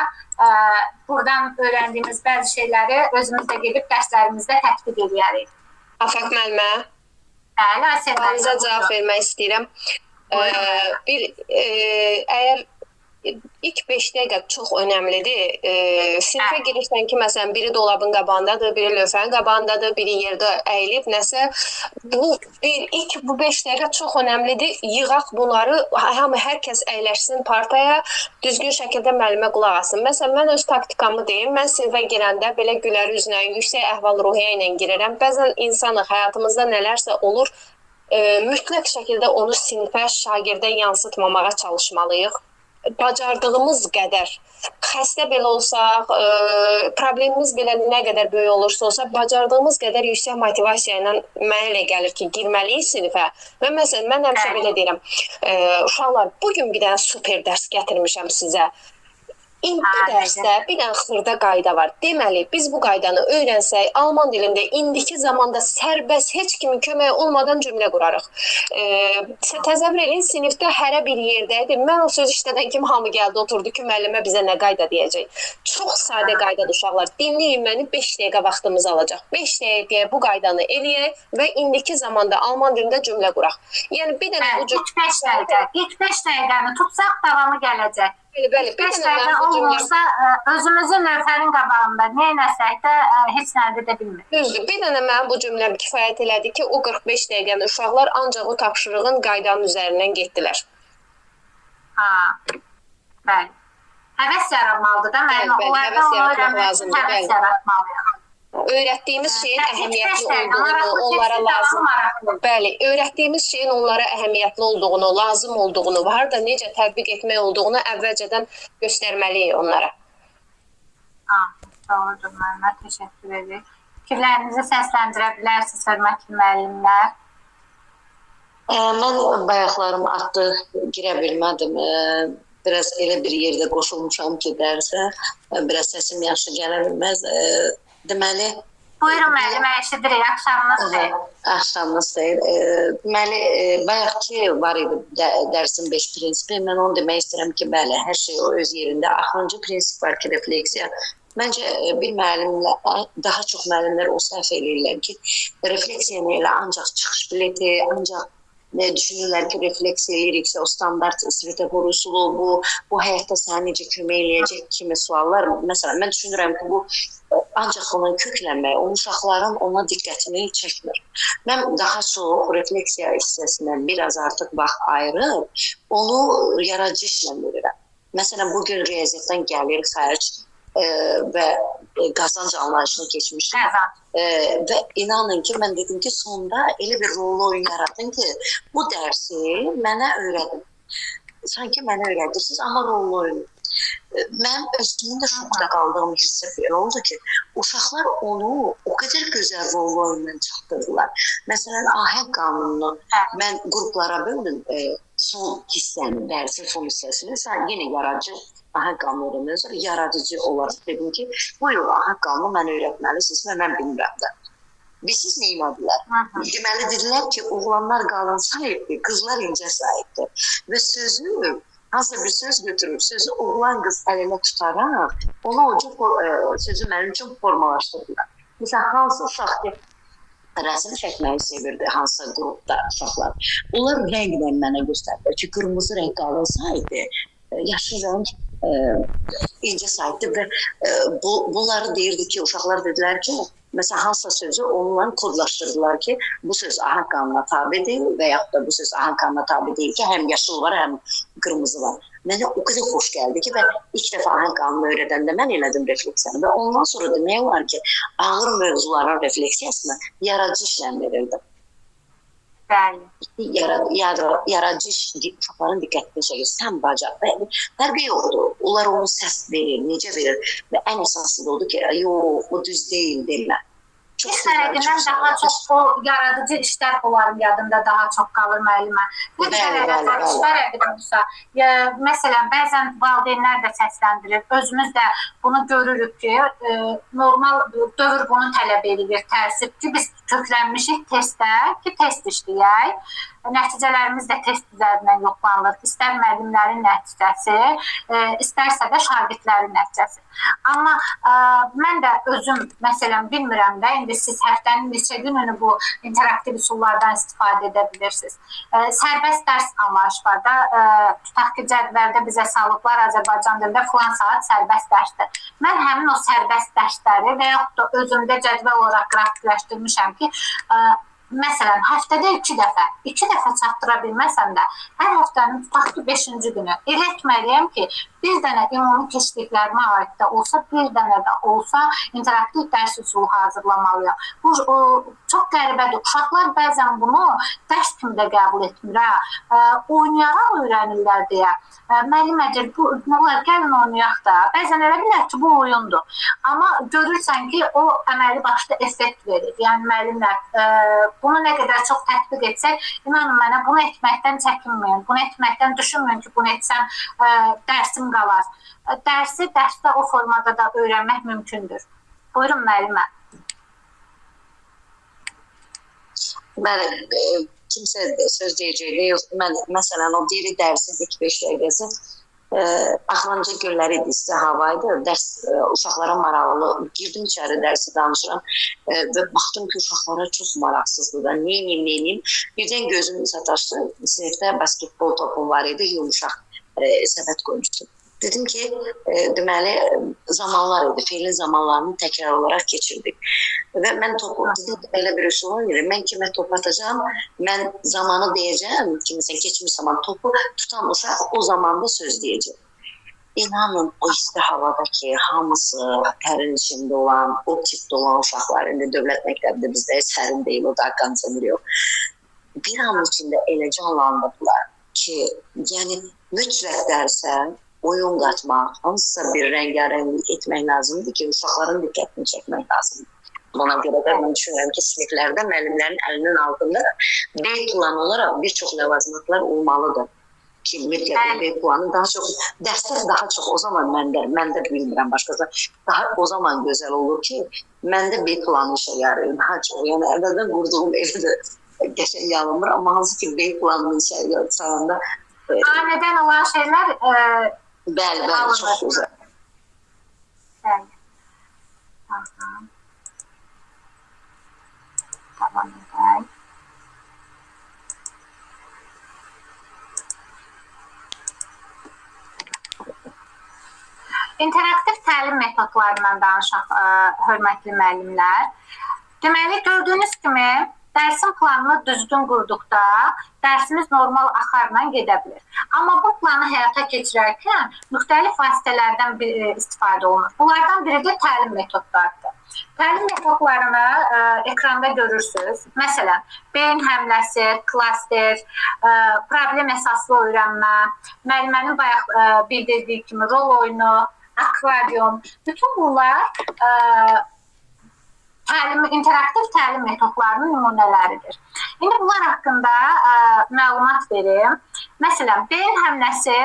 buradan öyrəndiyimiz bəzi şeyləri özümüzdə gedib dərslərimizdə tətbiq edərik. Afaq müəllimə, Bəli, sualınıza cavab vermək istəyirəm. Əgər İlk 5 dəqiqə çox önəmlidir. Sinifə girirsən ki, məsələn, biri dolabın qabağındadır, biri lövhənin qabağındadır, biri yerdə əyilib, nəsə. İlk bu 5 dəqiqə çox önəmlidir. Yığaq bunları, hər kəs əyləşsin partaya, düzgün şəkildə müəllimə qulaq asın. Məsələn, mən öz taktikamı deyim, mən sinifə girəndə belə gülər üzlə, yüksək əhval-ruhiyyə ilə girərəm. Bəzən insanıq, həyatımızda nələrsə olur, mütləq şəkildə onu sinifə, şagirdə yansıtmamağa çalışmalıyıq. Bacardığımız qədər, xəstə belə olsaq, problemimiz belə nə qədər böyük olursa olsa, bacardığımız qədər yüksək motivasiya ilə mənə elə gəlir ki, girməliyik sinifə. Və məsələn, mən həmişə belə deyirəm, uşaqlar, bugün bir dənə super dərs gətirmişəm sizə. İndi dərsdə bir dənə xırda qayda var. Deməli, biz bu qaydanı öyrənsək, alman dilində indiki zamanda sərbəst, heç kimin köməyi olmadan cümlə qurarıq. Təsəvvür edin, sinifdə hərə bir yerdədir. Mən o söz işlədən kimi hamı gəldi, oturdu ki, müəllimə bizə nə qayda deyəcək. Çox sadə qaydadır uşaqlar. Dinləyin məni, 5 dəqiqə vaxtımız alacaq. 5 dəqiqəyə bu qaydanı eləyək və indiki zamanda alman dilində cümlə quraq. Yəni, bir dənə bu cümlə... İlk 5 dəqiqəni tutsaq, davamı gələcək. Bəli, bir dənə olmursa, özümüzün lövhənin qabağında neynəsək də heç nədə də bilmir. Düzdür, bir dənə mənə bu cümlə kifayət elədi ki, o 45 dəqiqəni uşaqlar ancaq o tapşırığın qaydanın üzərindən getdilər. Bəli. Həvəs yaratmalıdır da, müəllim. Həvəs yaratmaq lazımdır. Həvəs yaratmalıyıq. Öyrətdiyimiz şeyin əhəmiyyətli olduğunu, onlara lazım. Bəli, öyrətdiyimiz şeyin onlara əhəmiyyətli olduğunu, lazım olduğunu, harda necə tətbiq etmək olduğunu əvvəlcədən göstərməliyik onlara. Doğrudur, müəllimə, təşəkkür edirik. Fikirlərinizi səsləndirə bilərsiniz, hörmətli müəllimlər. Mən bayaqlarım artdı, girə bilmədim. Biraz elə bir yerdə qoşulmuşam ki, dərsə, biraz səsim yaxşı gələ bilməz. Deməli, Buyurun müəllimə, eşidirik. Axşamınız xeyir. Axşamınız xeyir. Deməli, bayaqki var idi dərsin 5 prinsipi. Mən onu demək istəyirəm ki, bəli, hər şey o öz yerində. Axırıncı prinsip var ki, refleksiya. Məncə bir müəllimlə, daha çox müəllimlər o səhv eləyirlər ki, refleksiyanı elə ancaq çıxış bileti, ancaq düşünürlər ki, refleksiya eləyiriksə o standart svetofor usulu, bu həyatda sənə necə kömək eləyəcək kimi suallar. Məsələn, mən düşünürəm ki, bu ancaq onun köklənməyi, o uşaqların ona diqqətini çəkmir. Mən daha çox refleksiya hissəsindən biraz artıq vaxt ayırıb, onu yaradıcı işlə verirəm. Məsələn, bugün riyaziyyatdan gəlir xərc və qazanc anlayışına keçmişdim. Və inanın ki, mən dedim ki, sonda elə bir rol oyun yaratın ki, bu dərsi mənə öyrədin. Sanki mənə öyrədirsiniz, amma rol oyun. Mən özümün də şokda qaldığım hissə belə oldu ki, uşaqlar onu o qədər gözəl rol oyundan çatdırdılar. Məsələn, ahəng qanununu mən qruplara böldüm, son hissəni, dərsin son hissəsini, yenə yaradıcı ahəng qanunu özür, yaradıcı olaraq dedim ki, buyurun, ahəng qanunu mən öyrətməlisiniz və mən bilmirəm də. Siz nə elədilər? Deməli, dedilər ki, oğlanlar qalın sahibdir, qızlar incə sahibdir. Və sözü, hansısa bir söz götürüb, sözü oğlan qız əlinə tutaraq, ona o sözü mənim üçün formalaşdırdılar. Məsələn, hansı uşaq ki, rəsm çəkməyi sevirdi, hansısa qrupda uşaqlar. Onlar rənglə mənə göstərdilər ki, qırmızı rəng qalınsaydı, yaşlı rəng incə sahibdir və bunları deyirdi ki, uşaqlar dedilər ki, məsələn, hansısa sözü onunla kodlaşdırdılar ki, bu söz ahəng qanununa tabi deyil və yaxud da bu söz ahəng qanununa tabi deyil ki, həm yaşıl var, həm qırmızı var. Mənə o qədər xoş gəldi ki, və ilk dəfə ahəng qanunu öyrədəndə mən elədim refleksiyanı və ondan sonra demək olar ki, ağır mövzuların refleksiyasını yaradıcı işlə verirdim. Yaradıcı uşaqların diqqətini çəkir, sən bacar. Fərqi yoxdur, onlar onu səhv verir, necə verir və ən əsası da odur ki, yox, o düz deyil, deyirlər. İstədiyindən daha çox o yaradıcı işlər onların yadında daha çox qalır müəllimə. Bu işlər edirsə, məsələn, bəzən valideynlər də səsləndirir. Özümüz də bunu görürük ki, normal dövr bunu tələb edir, təəssüf ki, biz köklənmişik testdə ki, test işləyək. Nəticələrimiz də test üzərindən yoxlanılır. İstər müəllimlərin nəticəsi, istərsə də şagirdlərin nəticəsi. Amma mən də özüm, məsələn, bilmirəm də, indi siz həftənin neçə gününü bu interaktiv üsullardan istifadə edə bilirsiniz. Sərbəst dərs anlayış var da, tutaq ki, cədvəldə bizə salıblar Azərbaycan dilində filan saat sərbəst dərsdir. Mən həmin o sərbəst dərsləri və yaxud da özümdə cədvəl olaraq qrafikləşdirmişəm ki, məsələn, həftədə 2 dəfə çatdıra bilməsəm də, hər həftənin tutaq ki, 5-ci günü elə etməliyəm ki, bir dənə ümumi keçdiklərimə aid də olsa, bir dənə də olsa interaktiv dərs üsulu hazırlamalıyam. Bu çox qəribədir. Uşaqlar bəzən bunu dərs kimi də qəbul etmir. Oynayaraq öyrənirlər deyə. Müəlliməcə, bunlar gəlin oynayaq da. Bəzən elə bilər ki, bu oyundur. Amma görürsən ki, o əməli başda effekt verir. Yəni, müəllimlər bunu nə qədər çox tətbiq etsək, inanın mənə, bunu etməkdən çəkinməyin, bunu etməkdən düşünməyin ki, bunu etsəm dərsim qalar. Dərsi dərsdə o formada da öyrənmək mümkündür. Buyurun müəllimə. Bəli, kimsə söz deyəcəkdir, yox, məsələn, o deyiri dərsin 2-5 dəqiqəsi axırıncı günləri idi, isti hava idi, dərs uşaqlara maraqlı, girdim içəri dərsi danışıram və baxdım ki, uşaqlara çox maraqsızdır da, neyim, birdən gözüm sataşdı, sinifdə basketbol topum var idi, yumuşaq səbət qoymuştum. Dedim ki, deməli, zamanlar idi, feilin zamanlarını təkrar olaraq keçirdik. Və mən topu, dedim, belə bir üsul var, mən kimə top atacağım, mən zamanı deyəcəm, kimisə keçmiş zaman topu tutan uşaq o zamanda söz deyəcək. İnanın, o isti havadakı hamısı tərin içində olan, o tipdə olan uşaqlar, indi dövlət məktəbdə bizdə sərin deyil, o da kondisioner yox. Bir an içində elə canlandırdılar ki, yəni mütləq dərsə oyun qatmaq, hansısa bir rəngarənglik etmək lazımdır ki, uşaqların diqqətini çəkmək lazımdır. Buna görə də mən düşünürəm ki, siniflərdə müəllimlərin əlinin altında B plan olaraq bir çox ləvazimatlar olmalıdır. ki mütləq B planı daha çox dərslər daha çox o zaman məndə bilmirəm başqası daha o zaman gözəl olur ki, məndə B planı işə yarayır. Daha çox, yəni əvvəldən qurduğum evdə də qəşəng yanılmır, amma hansı ki B planının işə yarayanda anədən olan şeylər bəli, çox gözəl. Bəli. Tamam, edək. İnteraktiv təlim metodlarından danışaq, hörmətli müəllimlər. Deməli, gördüyünüz kimi, dərsin planını düzgün qurduqda dərsimiz normal axarla gedə bilir. Amma bu planı həyata keçirərkən müxtəlif vasitələrdən istifadə olunur. Bunlardan biri də təlim metodlarıdır. Təlim metodlarını ekranda görürsünüz. Məsələn, beyin həmləsi, klaster, problem əsaslı öyrənmə, müəllimənin bayaq bildirdiyi kimi rol oyunu, akvarium, bütün bunlar interaktiv təlim metodlarının nümunələridir. İndi bunlar haqqında məlumat verim. Məsələn, beyin həmləsi,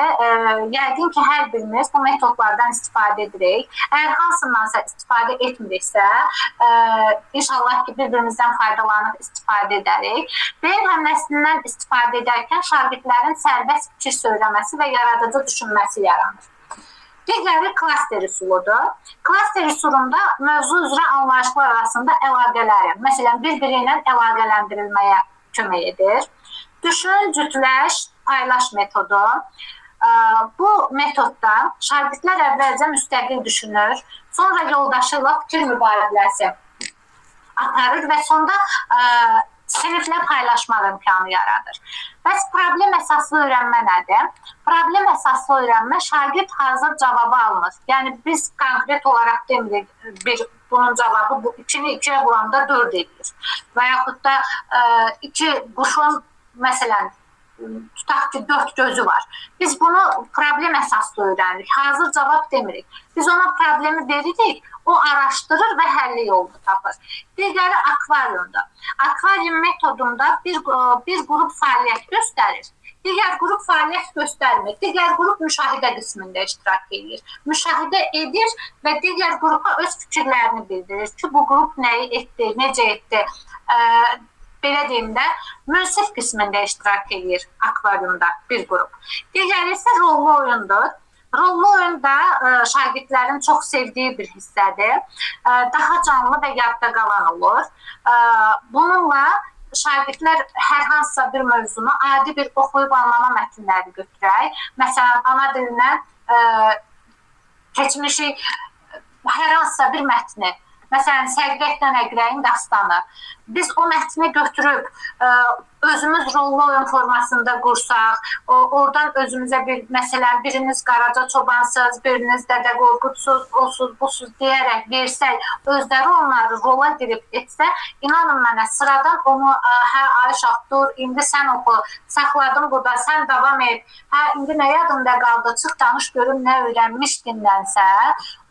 yəqin ki, hər birimiz bu metodlardan istifadə edirik. Əgər hansındansa istifadə etmiriksə, inşallah ki, bir-birimizdən faydalanıb istifadə edərik. Beyin həmləsindən istifadə edərkən şagirdlərin sərbəst fikir söyləməsi və yaradıcı düşünməsi yaranır. Digəri klaster üsuludur. Klaster üsulunda mövzu üzrə anlayışlar arasında əlaqələrin, məsələn, bir-biri ilə əlaqələndirilməyə kömək edir. Düşün, cütləş, paylaş metodu. Bu metodda şagirdlər əvvəlcə müstəqil düşünür, sonra yoldaşı ilə fikir mübadiləsi aparır və sonda siniflə paylaşmaq imkanı yaradır. Bəs problem əsaslı öyrənmə nədir? Problem əsaslı öyrənmə şagird hazır cavabı almır. Yəni biz konkret olaraq demirik, bunun cavabı bu 2-ni 2-yə vuranda 4 edilir. Və yaxud da 2 quşun, məsələn, tutaq ki, 4 gözü var. Biz bunu problem əsaslı öyrənirik. Hazır cavab demirik. Biz ona problemi veririk, o araşdırır və həlli yolunu tapır. Digəri akvariumdur. Akvarium metodunda bir qrup fəaliyyət göstərir. Digər qrup fəaliyyət göstərmir. Digər qrup müşahidə qismində iştirak edir. Müşahidə edir və digər qrupa öz fikirlərini bildirir ki, bu qrup nəyi etdi, necə etdi. Belə deyim də, münsif qismində iştirak edir akvariumda bir qrup. Digəri isə rollu oyundur. Rollu oyun da şagirdlərin çox sevdiyi bir hissədir. Daha canlı və yadda qalan olur. Bununla şagirdlər hər hansısa bir mövzunu adi bir oxuyub anlama mətnləri götürək. Məsələn, ana dilindən keçmişi hər hansısa bir mətni, məsələn, Səqrətdən Əqrəyin dastanı. Biz o mətni götürüb özümüz rollu oyun formasında qursaq, oradan özümüzə bir, məsələn, biriniz Qaraca çobansız, biriniz Dədə Qorqudsuz, osuz, busuz deyərək versək, özləri onları rola girib etsə, inanın mənə, sıradan onu, hə, Ayşaq, dur, indi sən oxu, saxladım burada, sən davam et, hə, indi nə yadımda qaldı, çıx, danış, görüm, nə öyrənmişdinlənsə,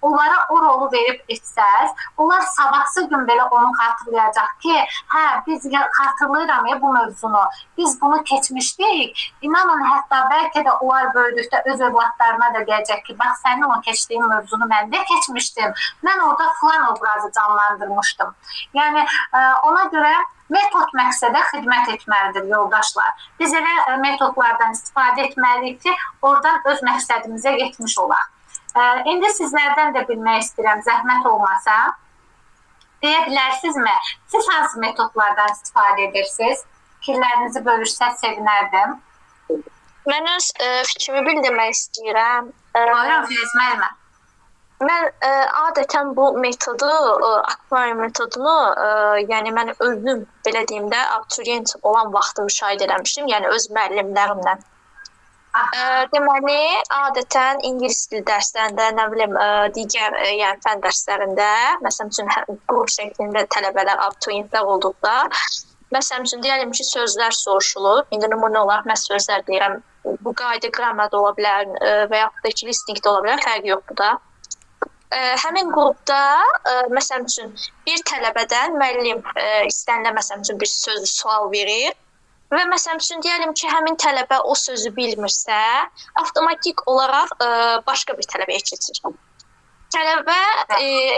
onlara o rolu verib etsəz, onlar sabahsı gün belə onu xatırlayacaq ki, hə, biz xatırlayıram ya bu mövzunu, biz bunu keçmişdik. İnanın, hətta bəlkə də onlar böyüdükdə öz övladlarına da deyəcək ki, bax, sənin o keçdiyin mövzunu mən də keçmişdim. Mən orada filan obrazı canlandırmışdım. Yəni, ona görə metod məqsədə xidmət etməlidir, yoldaşlar. Biz elə metodlardan istifadə etməliyik ki, oradan öz məqsədimizə yetmiş olaq. İndi sizlərdən də bilmək istəyirəm, zəhmət olmasa, deyə bilərsinizmi? Siz hansı metodlardan istifadə edirsiniz? Fikirlərinizi bölüşsəz sevinərdim. Mən öz fikrimi bildirmək istəyirəm. Buyurun, Filiz müəllimə. Mən adətən bu metodu, akvarium metodunu, yəni mən özüm, belə deyim də, abituriyent olan vaxtı müşahidə eləmişdim, yəni öz müəllimlərimlə. Deməli, adətən ingilis dil dərslərində, nə bilim, digər yəni fən dərslərində, məsələn üçün qrup şəklində tələbələr, abituriyentlər olduqda, məsələn üçün deyəlim ki, sözlər soruşulur. İndi nümunə olaraq mən sözlər deyirəm, bu qayda qramada ola bilər və yaxud da ki, listening də ola bilər, fərqi yoxdur da. Həmin qrupda, məsələn üçün bir tələbədən müəllim istənilən məsələn üçün bir sözlü sual verir. və məsələn üçün deyəlim ki, həmin tələbə o sözü bilmirsə, avtomatik olaraq başqa bir tələbəyə keçir. Tələbə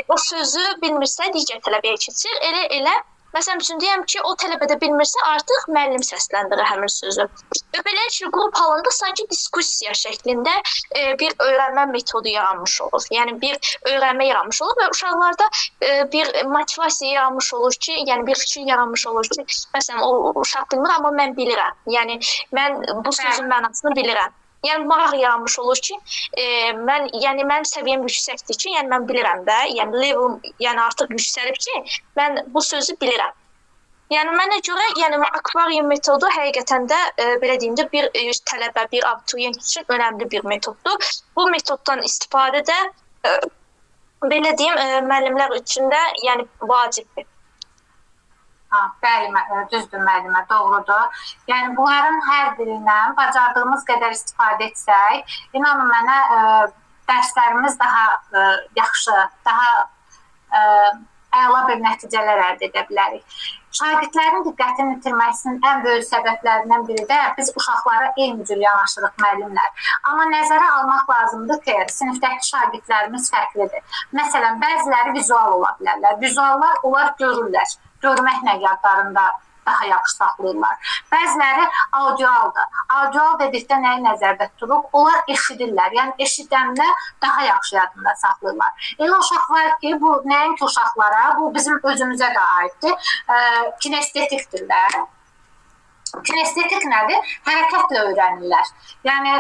o sözü bilmirsə, digər tələbəyə keçir. Elə məsələn üçün deyəm ki, o tələbə də bilmirsə, artıq müəllim səsləndirir həmin sözü. Və beləliklə qrup halında sanki diskussiya şəklində bir öyrənmə metodu yaranmış olur. Yəni bir öyrənmə yaranmış olur və uşaqlarda bir motivasiya yaranmış olur ki, yəni bir fikir yaranmış olur ki, məsələn o uşaq bilmir, amma mən bilirəm. Yəni mən bu sözün mənasını bilirəm. Yəni maraq yaranmış olur ki, mənim səviyyəm yüksəkdir ki, yəni mən bilirəm də, yəni level yəni artıq yüksəlib ki, mən bu sözü bilirəm. Yəni mənə görə, yəni akvarium metodu həqiqətən də belə deyim də bir tələbə, bir abituriyent üçün önəmli bir metoddur. Bu metoddan istifadə də belə deyim, müəllimlər üçün də yəni vacibdir. Bəli, düzdür müəllimə, doğrudur. Yəni bunların hər birindən bacardığımız qədər istifadə etsək, inanın mənə dərslərimiz daha yaxşı, daha əla bir nəticələr əldə edə bilərik. Şagirdlərin diqqətini itirməsinin ən böyük səbəblərindən biri də biz uşaqlara eyni cür yanaşırıq müəllimlər. Amma nəzərə almaq lazımdır ki, sinifdəki şagirdlərimiz fərqlidir. Məsələn, bəziləri vizual ola bilərlər. Vizuallar onlar görürlər. Görməklə yadlarında daha yaxşı saxlayırlar. Bəziləri audioaldır. Audioal dedikdə nəyi nəzərdə tuturuq? Onlar eşidirlər. Yəni eşidənlər daha yaxşı yadında saxlayırlar. Elə uşaq var ki, bu nəinki uşaqlara, bu bizim özümüzə də aiddir. Kinestetikdirlər. Kinestetik nədir? Hərəkətlə öyrənirlər. Yəni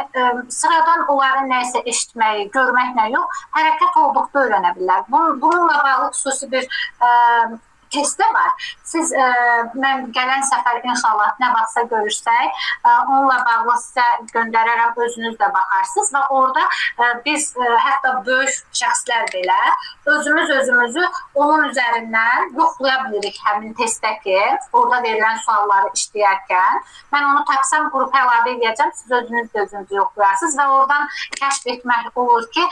sıradan onların nəyisə eşitməyi, görməklə yox, hərəkət olduqda öyrənə bilirlər. Bununla bağlı xüsusi bir testdə var. Siz mən gələn səfər inşallah nə vaxtsa görürsək, onunla bağlı sizə göndərərəm, özünüz də baxarsınız və orada biz hətta böyük şəxslər belə özümüzü onun üzərindən yoxlaya bilirik həmin testdəki, orada verilən sualları işləyərkən. Mən onu tapsam qrupa əlavə edəcəm, siz özünüzü yoxlayarsınız və oradan kəşf etmək olur ki,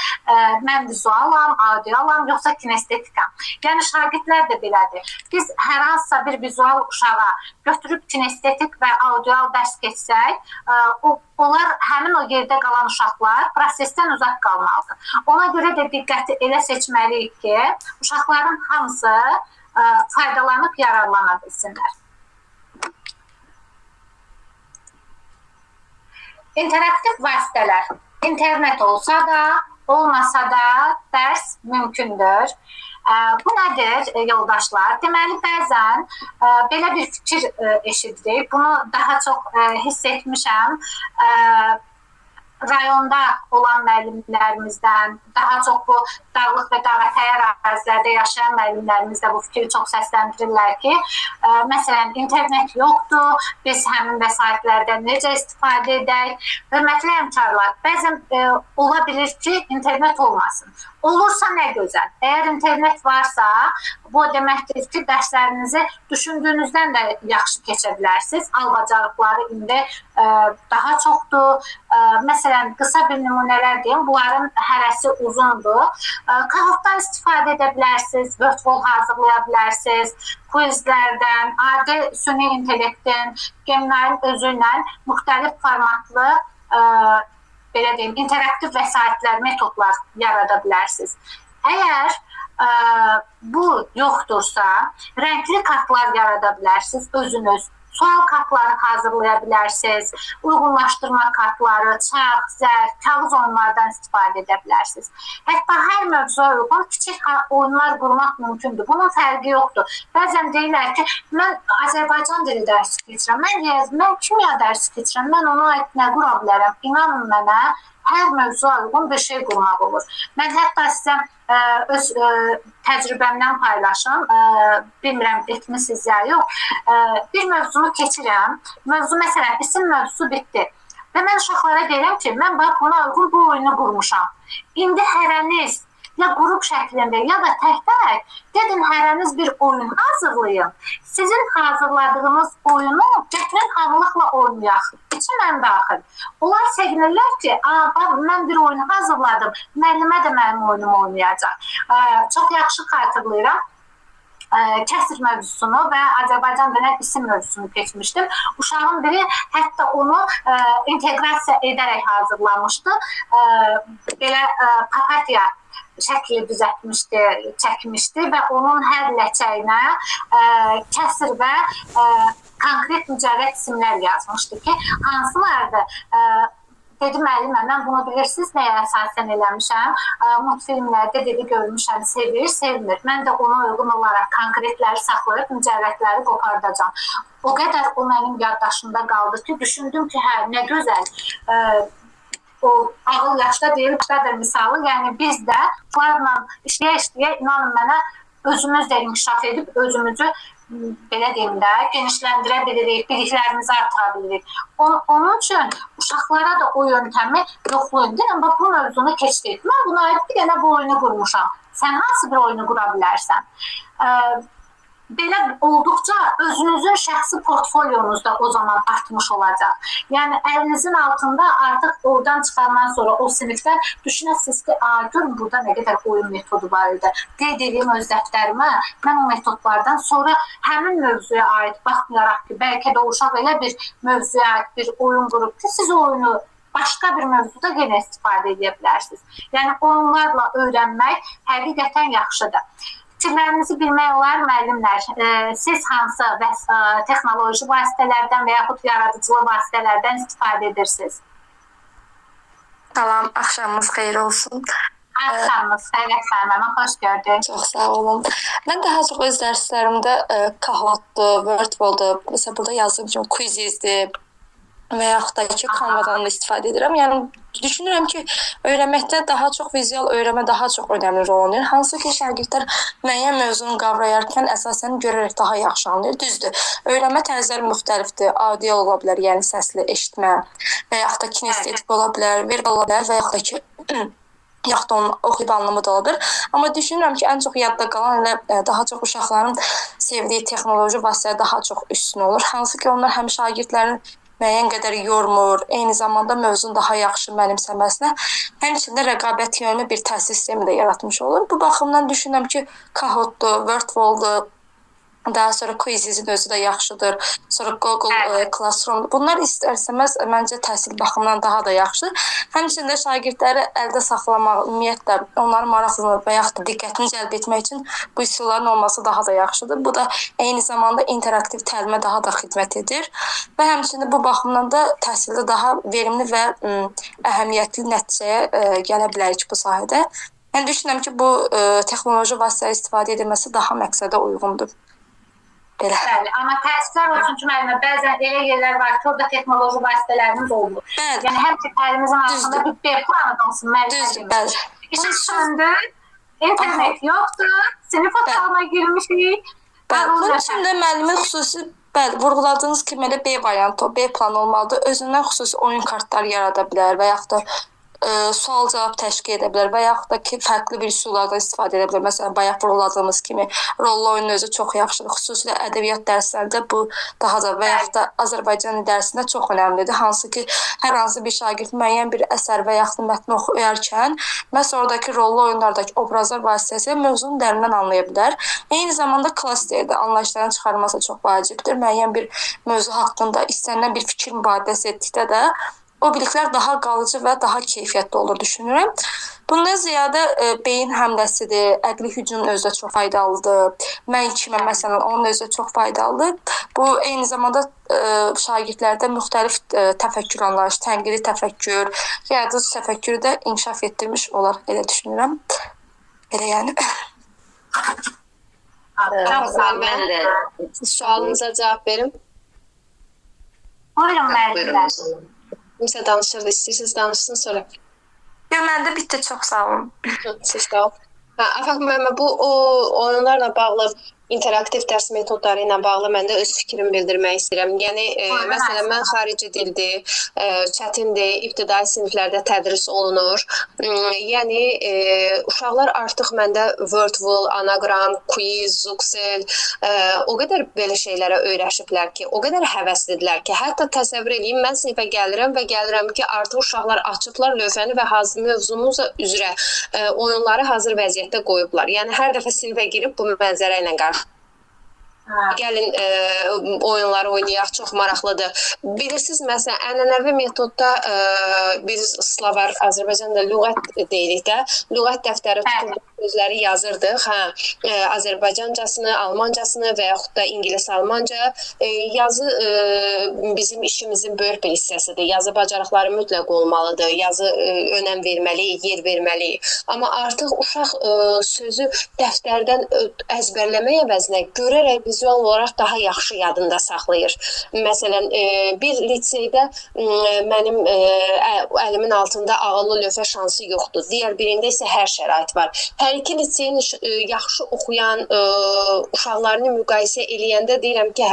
mən vizualam, audioalam, yoxsa kinestetikam. Yəni şagirdlər də belədir. Biz hər hansısa bir vizual uşağa götürüb kinestetik və audioal dərs keçsək, onlar həmin o yerdə qalan uşaqlar prosesdən uzaq qalmalıdır. Ona görə də diqqəti elə seçməliyik ki, uşaqların hamısı faydalanıb yararlana bilsinlər. İnteraktiv vasitələr. İnternet olsa da, olmasa da dərs mümkündür. Bu nədir, yoldaşlar? Deməli, bəzən belə bir fikir eşidirik. Bunu daha çox hiss etmişəm. Rayonda olan müəllimlərimizdən, daha çox bu dağlıq və dağətəyi ərazilərdə yaşayan müəllimlərimiz də bu fikri çox səsləndirirlər ki, məsələn, internet yoxdur, biz həmin vəsaitlərdən necə istifadə edək? Hörmətli həmkarlar, bəzən ola bilir ki, internet olmasın. Olursa nə gözəl. Əgər internet varsa, bu deməkdir ki, dərslərinizi düşündüyünüzdən də yaxşı keçə bilərsiniz. Albacarıqları indi daha çoxdur. Məsələn, qısa bir nümunələr deyim, bunların hərəsi uzundur. Kahootdan istifadə edə bilərsiniz, virtual hazırlaya bilərsiniz, quizlərdən, adi süni intellektin, gemlərin özü ilə müxtəlif formatlı belə deyim, interaktiv vəsaitlər, metodlar yarada bilərsiniz. Əgər bu yoxdursa, rəngli kartlar yarada bilərsiniz özünüz. Sual kartları hazırlaya bilərsiniz, uyğunlaşdırma kartları, çarx, zərf, kağız oyunlardan istifadə edə bilərsiniz. Hətta hər mövzuya uyğun kiçik oyunlar qurmaq mümkündür. Bunun fərqi yoxdur. Bəzən deyirlər ki, mən Azərbaycan dili dərsi keçirəm, mən kimya dərsi keçirəm, mən ona aid nə qura bilərəm? İnanın mənə, hər mövzuya uyğun bir şey qurmaq olur. Mən hətta sizə öz təcrübəmdən paylaşım, bilmirəm, etmisiniz ya yox. Bir mövzunu keçirəm, mövzu məsələn, isim mövzusu bitdi. Və mən uşaqlara deyirəm ki, mən buna uyğun bu oyunu qurmuşam. İndi hərəniz ya qrup şəklində, ya da tək-tək gedin hərəniz bir oyun hazırlayın. Sizin hazırladığınız oyunu gətirin hamılıqla oynayaq. İçi mən daxil. Onlar sevinirlər ki, mən bir oyunu hazırladım, müəllimə də mənim oyunumu oynayacaq. Çox yaxşı xatırlayıram. kəsir mövzusunu və Azərbaycan dilinin isim mövzusunu keçmişdim. Uşağın biri hətta onu inteqrasiya edərək hazırlamışdı. Belə papatya şəkli düzəltmişdi, çəkmişdi və onun hər ləçəyinə kəsir və konkret mücərrəd isimlər yazmışdı ki, hansılardır? Dedi müəllimə, mən bunu bilirsiniz nəyə əsasən eləmişəm? Multfilmlərdə dedi görmüşəm, sevir, sevmir. Mən də ona uyğun olaraq konkretləri saxlayıb mücərrədləri qopardacağam. O qədər o mənim yaddaşımda qaldı ki, düşündüm ki, hə, nə gözəl. O ağıl yaşda deyil, başdadır misalı. Yəni biz də bunlarla işləyə-işləyə, inanın mənə, özümüz də inkişaf edib, özümüzü belə deyim də, genişləndirə bilirik, biliklərimizi artıra bilirik. Onun üçün uşaqlara da o yöntəmi yoxlayın. Deyəm, bax, bu mövzunu keçdik. Mən buna aid bir dənə bu oyunu qurmuşam. Sən hansı bir oyunu qura bilərsən? Belə olduqca özünüzün şəxsi portfolyonuzda o zaman artmış olacaq. Yəni əlinizin altında artıq oradan çıxandan sonra o sinifdən düşünəsiniz ki, görün burada nə qədər oyun metodu var idi. Qeyd edeyim öz dəftərimə, mən o metodlardan sonra həmin mövzuya aid baxmayaraq ki, bəlkə də uşaq elə bir mövzuya aid bir oyun qurub ki, siz o oyunu başqa bir mövzuda yenə istifadə edə bilərsiniz. Yəni oyunlarla öyrənmək həqiqətən yaxşıdır. Fikirlərinizi bilmək olar, müəllimlər. Siz hansı texnoloji vasitələrdən və yaxud yaradıcılıq vasitələrdən istifadə edirsiniz? Salam, axşamınız xeyir olsun. Axşamınız xeyir olsun, mən xoş gördüm. Çox sağ olun. Mən daha çox öz dərslərimdə Kahoot-dur, Wordwall-dur, məsələn burada yazdığım kimi Quizizdir və yaxud da ki, Canva-dan da istifadə edirəm. Yəni düşünürəm ki, öyrənməkdə daha çox vizual öyrənmə daha çox önəmli rol oynayır. Hansı ki, şagirdlər müəyyən mövzunu qavrayarkən əsasən görərək daha yaxşı anlayır. Düzdür, öyrənmə tərzləri müxtəlifdir. Audio ola bilər, yəni səsli eşitmə və yaxud da kinestetik ola bilər, verbal ola bilər və yaxud da ki, yaxud da onun oxuyub anlamı da ola bilər. Amma düşünürəm ki, ən çox yadda qalan elə daha çox uşaqların sevdiyi texnoloji vasitələr daha çox üstün olur. Hansı ki, onlar həm şagirdlərin müəyyən qədər yormur, eyni zamanda mövzunu daha yaxşı mənimsəməsinə, həmçində rəqabət yönlü bir təhsil sistemi də yaratmış olur. Bu baxımdan düşünürəm ki, Kahoot-dur, Wordwall-dur, daha sonra Quizizin özü də yaxşıdır, sonra Google Classroom. Bunlar istərsəməz məncə təhsil baxımından daha da yaxşıdır. Həmçində şagirdləri əldə saxlamaq, ümumiyyətlə onların maraqlılığını və yaxud da diqqətini cəlb etmək üçün bu üsulların olması daha da yaxşıdır. Bu da eyni zamanda interaktiv təlimə daha da xidmət edir və həmçində bu baxımdan da təhsildə daha verimli və əhəmiyyətli nəticəyə gələ bilərik bu sahədə. Yəni düşünürəm ki, bu texnoloji vasitələr istifadə edilməsi daha məqsədə uyğundur. Belə. Bəli, amma təəssüflər olsun ki, müəllimə, bəzən elə yerlər var ki, orada texnoloji vasitələrimiz olmur. Bəli. Yəni həmçə əlimizin altında bir B planı da olsun Düzdür, bəli. İşi söndü, internet yoxdur, sinif otağına girmişik. Bunun üçün də müəllimin xüsusi vurğuladığınız kimi elə B variantı, B planı olmalıdır. Özündən xüsusi oyun kartları yarada bilər və yaxud da sual-cavab təşkil edə bilər və yaxud da ki, fərqli bir üsullardan istifadə edə bilər. Məsələn, bayaq vurğuladığımız kimi rollu oyunun özü çox yaxşıdır. Xüsusilə ədəbiyyat dərslərində bu daha da və yaxud da Azərbaycan dərsində çox önəmlidir. Hansı ki, hər hansı bir şagird müəyyən bir əsər və yaxud da mətni oxuyarkən məhz oradakı rollu oyunlardakı obrazlar vasitəsilə mövzunu dərindən anlaya bilər. Eyni zamanda klasterdə anlayışların çıxarılması çox vacibdir. Müəyyən bir mövzu haqqında istənilən bir fikir mübadiləsi etdikdə də o biliklər daha qalıcı və daha keyfiyyətli olur düşünürəm. Bundan ziyadə beyin həmləsidir, əqli hücumun özü də çox faydalıdır. Mən kimə məsələn, onun özü də çox faydalıdır. Bu eyni zamanda şagirdlərdə müxtəlif təfəkkür anlayışı, tənqidi təfəkkür, yaradıcı təfəkkürü də inkişaf etdirmiş olar, elə düşünürəm. Elə yəni. Mən də sualınıza cavab verim. Buyurun müəllimlər. Kimsə danışırdı, istəyirsiniz danışsın sonra. Məndə bitdi, çox sağ olun. Siz sağ olun. Afaq müəllimə, bu oyunlarla bağlı, interaktiv dərs metodları ilə bağlı mən də öz fikrimi bildirmək istəyirəm. Yəni, məsələn, mən xarici dildir, çətindir, ibtidai siniflərdə tədris olunur. Yəni, uşaqlar artıq məndə Wordwall, Anagram, Quiz, Zuxel, o qədər belə şeylərə öyrəşiblər ki, o qədər həvəslidirlər ki, hətta təsəvvür edeyim, mən sinifə gəlirəm və gəlirəm ki, artıq uşaqlar açıblar lövhəni və mövzumuz üzrə oyunları hazır vəziyyətdə qoyublar. Yəni, hər dəfə sinifə girib bu mənzərə ilə Gəlin oyunları oynayaq, çox maraqlıdır. Bilirsiniz, məsələn, ənənəvi metodda biz Slavar Azərbaycanda lüğət deyirik də, lüğət dəftəri tuturduq, sözləri yazırdıq. Azərbaycancasını, almancasını və yaxud da ingilis-almanca. Yazı bizim işimizin böyük bir hissəsidir. Yazı bacarıqları mütləq olmalıdır. Yazı önəm verməliyik, yer verməliyik. Amma artıq uşaq sözü dəftərdən əzbərləmək əvəzinə görərək vizual olaraq daha yaxşı yadında saxlayır. Məsələn, bir liseydə mənim əlimin altında ağıllı lövhə şansı yoxdur. Digər birində isə hər şərait var. Hər iki liseyin yaxşı oxuyan uşaqlarını müqayisə eləyəndə deyirəm ki,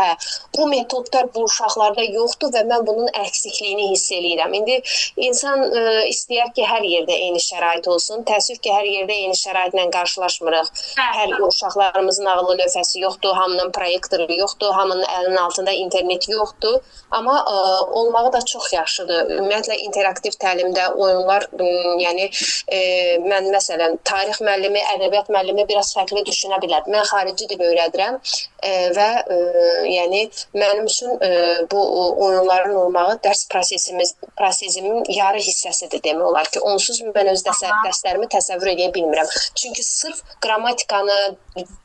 bu metodlar bu uşaqlarda yoxdur və mən bunun əksikliyini hiss eləyirəm. İndi insan istəyər ki, hər yerdə eyni şərait olsun. Təəssüf ki, hər yerdə eyni şəraitlə qarşılaşmırıq. Hər uşaqlarımızın ağıllı lövhəsi yoxdur, hamının proyektoru yoxdur, hamının əlinin altında internet yoxdur. Amma olmağı da çox yaxşıdır. Ümumiyyətlə, interaktiv təlimdə oyunlar, yəni mən məsələn, tarix müəllimi, ədəbiyyat müəllimi biraz fərqli düşünə bilər. Mən xarici dil öyrədirəm və yəni mənim üçün bu oyunların olmağı dərs prosesimin yarı hissəsidir demək olar ki, onsuz mən öz dərslərimi təsəvvür edə bilmirəm. Çünki sırf qrammatikanı,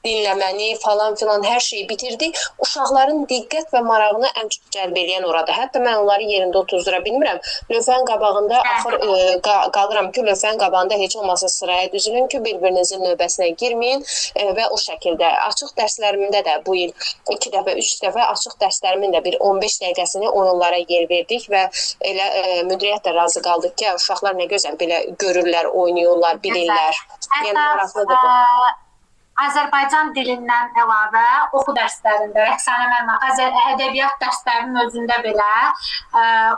dinləməni falan filan hər şeyi bitirdik. Uşaqların diqqət və marağını ən çox cəlb edən orada. Hətta mən onları yerində otuzdura bilmirəm. Lövhənin qabağında axır qalıram ki, lövhənin qabağında heç olmasa sıraya düzülün ki, bir-birinizin növbəsinə girməyin və o şəkildə. Açıq dərslərimdə də bu il 2 dəfə, 3 dəfə açıq dərslərimin də bir 15 dəqiqəsini oyunlara yer verdik və elə müdiriyyət də razı qaldıq ki, uşaqlar nə gözəl belə görürlər, oynayırlar, bilirlər. Yəni maraqlıdır bu. Azərbaycan dilindən əlavə oxu dərslərində, Rəqsanə müəllimə, ədəbiyyat dərslərinin özündə belə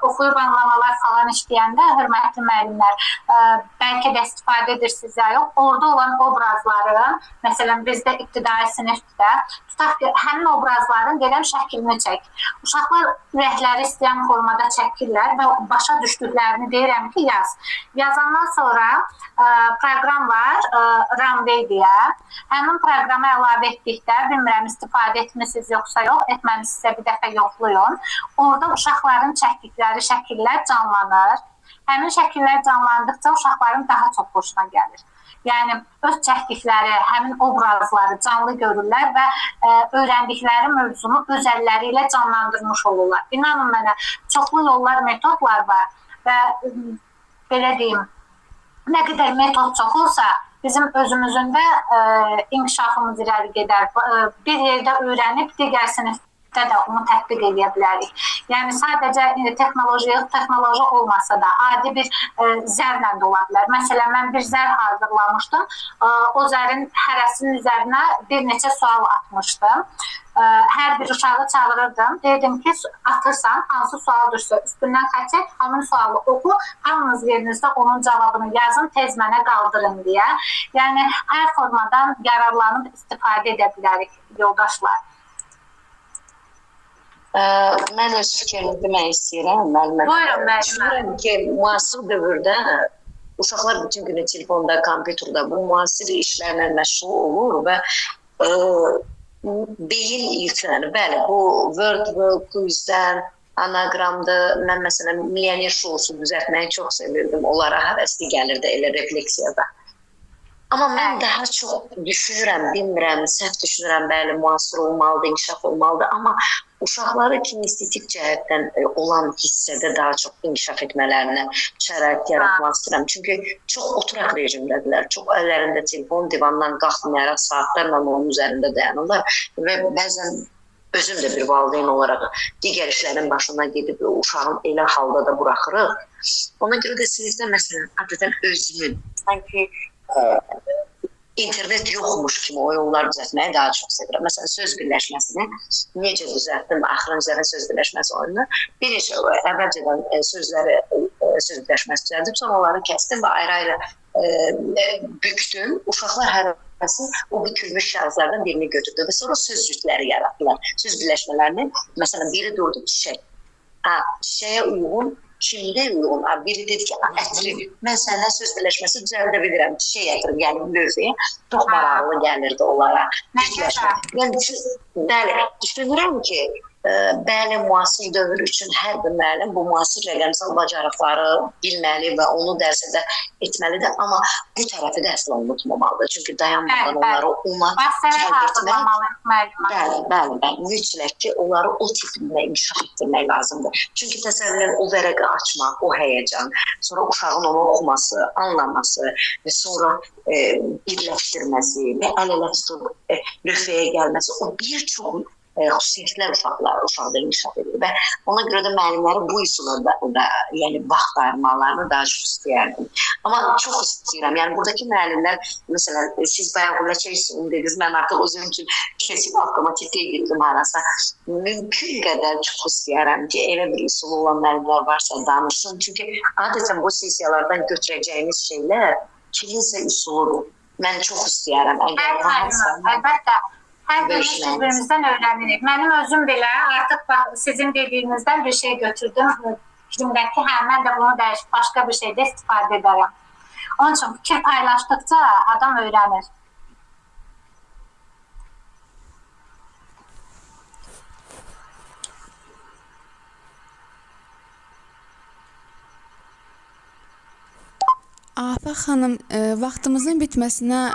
oxuyub anlamalar falan işləyəndə, hörmətli müəllimlər, bəlkə də istifadə edirsiniz ya yox, orada olan obrazların, məsələn, bizdə ibtidai sinifdə, tutaq ki, həmin obrazların deyiləm şəklini çək. Uşaqlar ürəkləri istəyən formada çəkirlər və başa düşdüklərini deyirəm ki, yaz. Yazandan sonra proqram var, Runway deyə. Həmin proqramı əlavə etdikdə, bilmirəm, istifadə etmişsiniz yoxsa yox, etməmişsinizsə bir dəfə yoxlayın. Orada uşaqların çəkdikləri şəkillər canlanır. Həmin şəkillər canlandıqca uşaqların daha çox xoşuna gəlir. Yəni, öz çəkdikləri, həmin obrazları canlı görürlər və öyrəndikləri mövzunu öz əlləri ilə canlandırmış olurlar. İnanın mənə, çoxlu yollar, metodlar var və belə deyim, nə qədər metod çox olsa, bizim özümüzün də inkişafımız irəli gedər. Bir yerdə öyrənib, digər sinifdə də onu tətbiq edə bilərik. Yəni, sadəcə texnoloji olmasa da, adi bir zərlə də ola bilər. Məsələn, mən bir zər hazırlamışdım. O zərin hərəsinin üzərinə bir neçə sual atmışdım. Hər bir uşağı çağırırdım. Deyirdim ki, atırsan, hansı sual düşsə, üstündən xət çək, həmin sualı oxu, hamınız yerinizdə onun cavabını yazın, tez mənə qaldırın deyə. Yəni, hər formadan yararlanıb istifadə edə bilərik, yoldaşlar. Mən öz fikrimi demək istəyirəm. Buyurun, müəllimə. Düşünürəm ki, müasir dövrdə uşaqlar bütün günü telefonda, kompüterdə bu müasir işlərlə məşğul olur və beyin yüklənir. Bəli, bu Word, Quizdən, Anaqramda, mən məsələn Milyoner şousu düzəltməyi çox sevirdim. Onlara həvəsli gəlirdi elə refleksiyada. Amma mən daha çox düşünürəm, bilmirəm, səhv düşünürəm, bəli, müasir olmalıdır, inkişaf olmalıdır. Amma uşaqları kinestetik cəhətdən olan hissədə daha çox inkişaf etmələrinə şərait yaratmaq istəyirəm. Çünki çox oturaq rejimdədirlər. Çox əllərində telefon, divandan qalxmayaraq saatlarla onun üzərində dayanırlar və bəzən özüm də bir valideyn olaraq digər işlərin başına gedib uşağın elə halda da buraxırıq. Ona görə də sinifdə məsələn adətən özümün sanki internet yoxmuş kimi oyunlar düzəltməyi daha çox sevirəm. Məsələn, söz birləşməsini necə düzəltdim, axırın üzərində söz birləşməsi oyunu. Bir neçə əvvəlcədən söz birləşməsi düzəltdim, sonra onları kəsdim və ayrı-ayrı büktüm. Uşaqlar hər hansı o bükülmüş şahızlardan birini götürdü və sonra söz cütləri yaratdılar. Söz birləşmələrini, məsələn, biri durdu çiçək. Çiçəyə uyğun kimdə uyğun? Biri dedi ki, ətri. Mən səndən söz birləşməsi düzəldə bilirəm. Çiçək ətirim, yəni lövhəyə. Çox maraqlı gəlirdi onlara. Bəli, düşünürəm ki, bəli, müasir dövr üçün hər bir müəllim bu müasir rəqəmsal bacarıqları bilməli və onu dərsdə etməlidir. Amma bu tərəfi də əsla unutmamalıdır. Çünki dayanmadan onları ona cəlb etmək, bəli, mütləq ki, onları o tipində inkişaf etdirmək lazımdır. Çünki təsəvvürən o vərəqi açmaq, o həyəcan, sonra uşağın onu oxuması, anlaması və sonra birləşdirməsi və əl-ələ tutub lövhəyə gəlməsi, o bir çox xüsusiyyətlər uşaqda inkişaf edir və ona görə də müəllimlərin bu üsulda yəni vaxt ayırmalarını daha çox istəyərdim. Amma çox istəyirəm. Yəni buradakı müəllimlər, məsələn, siz bayaq ləçək dediniz, mən artıq özüm üçün keçib avtomatikliyə getdim harasa. Mümkün qədər çox istəyərəm ki, elə bir üsulu olan müəllimlər varsa danışsın. Çünki adətən bu sessiyalardan götürəcəyimiz şeylər kiminsə üsuludur. Mən çox istəyərəm. Əlbəttə. Hər birimiz bir-birimizdən öyrənirik. Mənim özüm belə artıq sizin dediyinizdən bir şey götürdüm. Fikrimdəki, mən də bunu dəyişib başqa bir şeydə istifadə edərəm. Onun üçün fikir paylaşdıqca adam öyrənir. Afaq xanım, vaxtımızın bitməsinə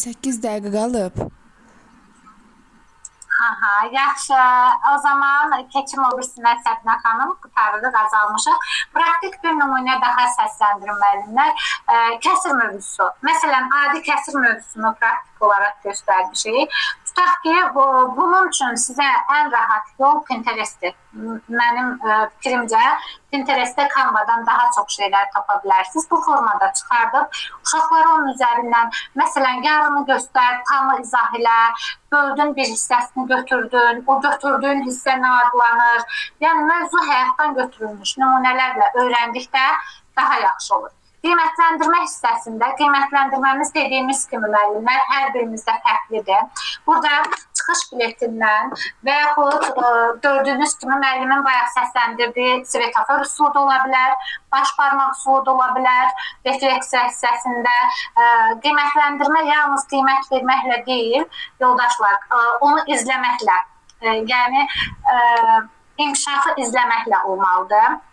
8 dəqiqə qalıb. Yaxşı. O zaman keçim o birisinə Səbinə xanım, qutarırıq, azalmışıq. Praktik bir nümunə daha səsləndirin müəllimlər. Kəsir mövzusu. Məsələn, adi kəsir mövzusunu praktik olaraq göstərmişik. Tutaq ki, bunun üçün sizə ən rahat yol Pinterestdir. Mənim fikrimcə Pinterestdə Canva'dan daha çox şeylər tapa bilərsiniz. Bu formada çıxardıb uşaqları onun üzərindən, məsələn, yarını göstər, tamı izah elə, böldün bir hissəsini götürdün, o götürdüyün hissə nə adlanır? Yəni, mövzu həyatdan götürülmüş nümunələrlə öyrəndikdə daha yaxşı olur. Qiymətləndirmə hissəsində, qiymətləndirməmiz dediyimiz kimi müəllimlər hər birimizdə fərqlidir. Burada çıxış biletindən və yaxud gördüyünüz kimi müəllimin bayaq səsləndirdiyi svetofor üsulu da ola bilər, baş barmaq üsulu da ola bilər, refleksiya hissəsində qiymətləndirmə yalnız qiymət verməklə deyil, yoldaşlar, onu izləməklə, yəni inkişafı izləməklə olmalıdır.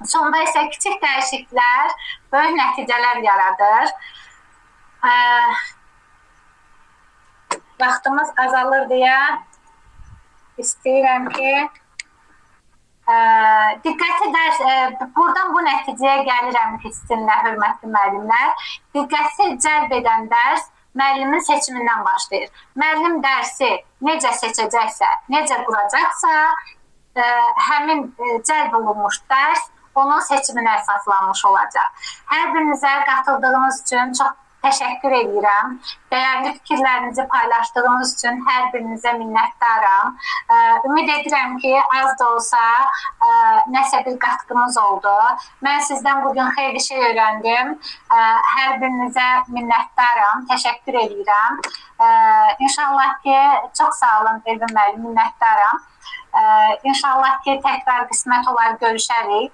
Sonda isə kiçik dəyişikliklər böyük nəticələr yaradır. Vaxtımız azalır deyə istəyirəm ki, diqqəti dərs, buradan bu nəticəyə gəlirəm ki, sizinlə hörmətli müəllimlər, diqqəti cəlb edən dərs müəllimin seçimindən başlayır. Müəllim dərsi necə seçəcəksə, necə quracaqsa, həmin cəlb olunmuş dərs onun seçiminə əsaslanmış olacaq. Hər birinizə qatıldığınız üçün çox təşəkkür edirəm. Dəyərli fikirlərinizi paylaşdığınız üçün hər birinizə minnətdaram. Ümid edirəm ki, az da olsa nəsə bir qatqımız oldu. Mən sizdən bugün xeyli şey öyrəndim. Hər birinizə minnətdaram, təşəkkür edirəm. İnşallah ki, çox sağ olun Elvin müəllim, minnətdaram. İnşallah ki, təkrar qismət olar görüşərik.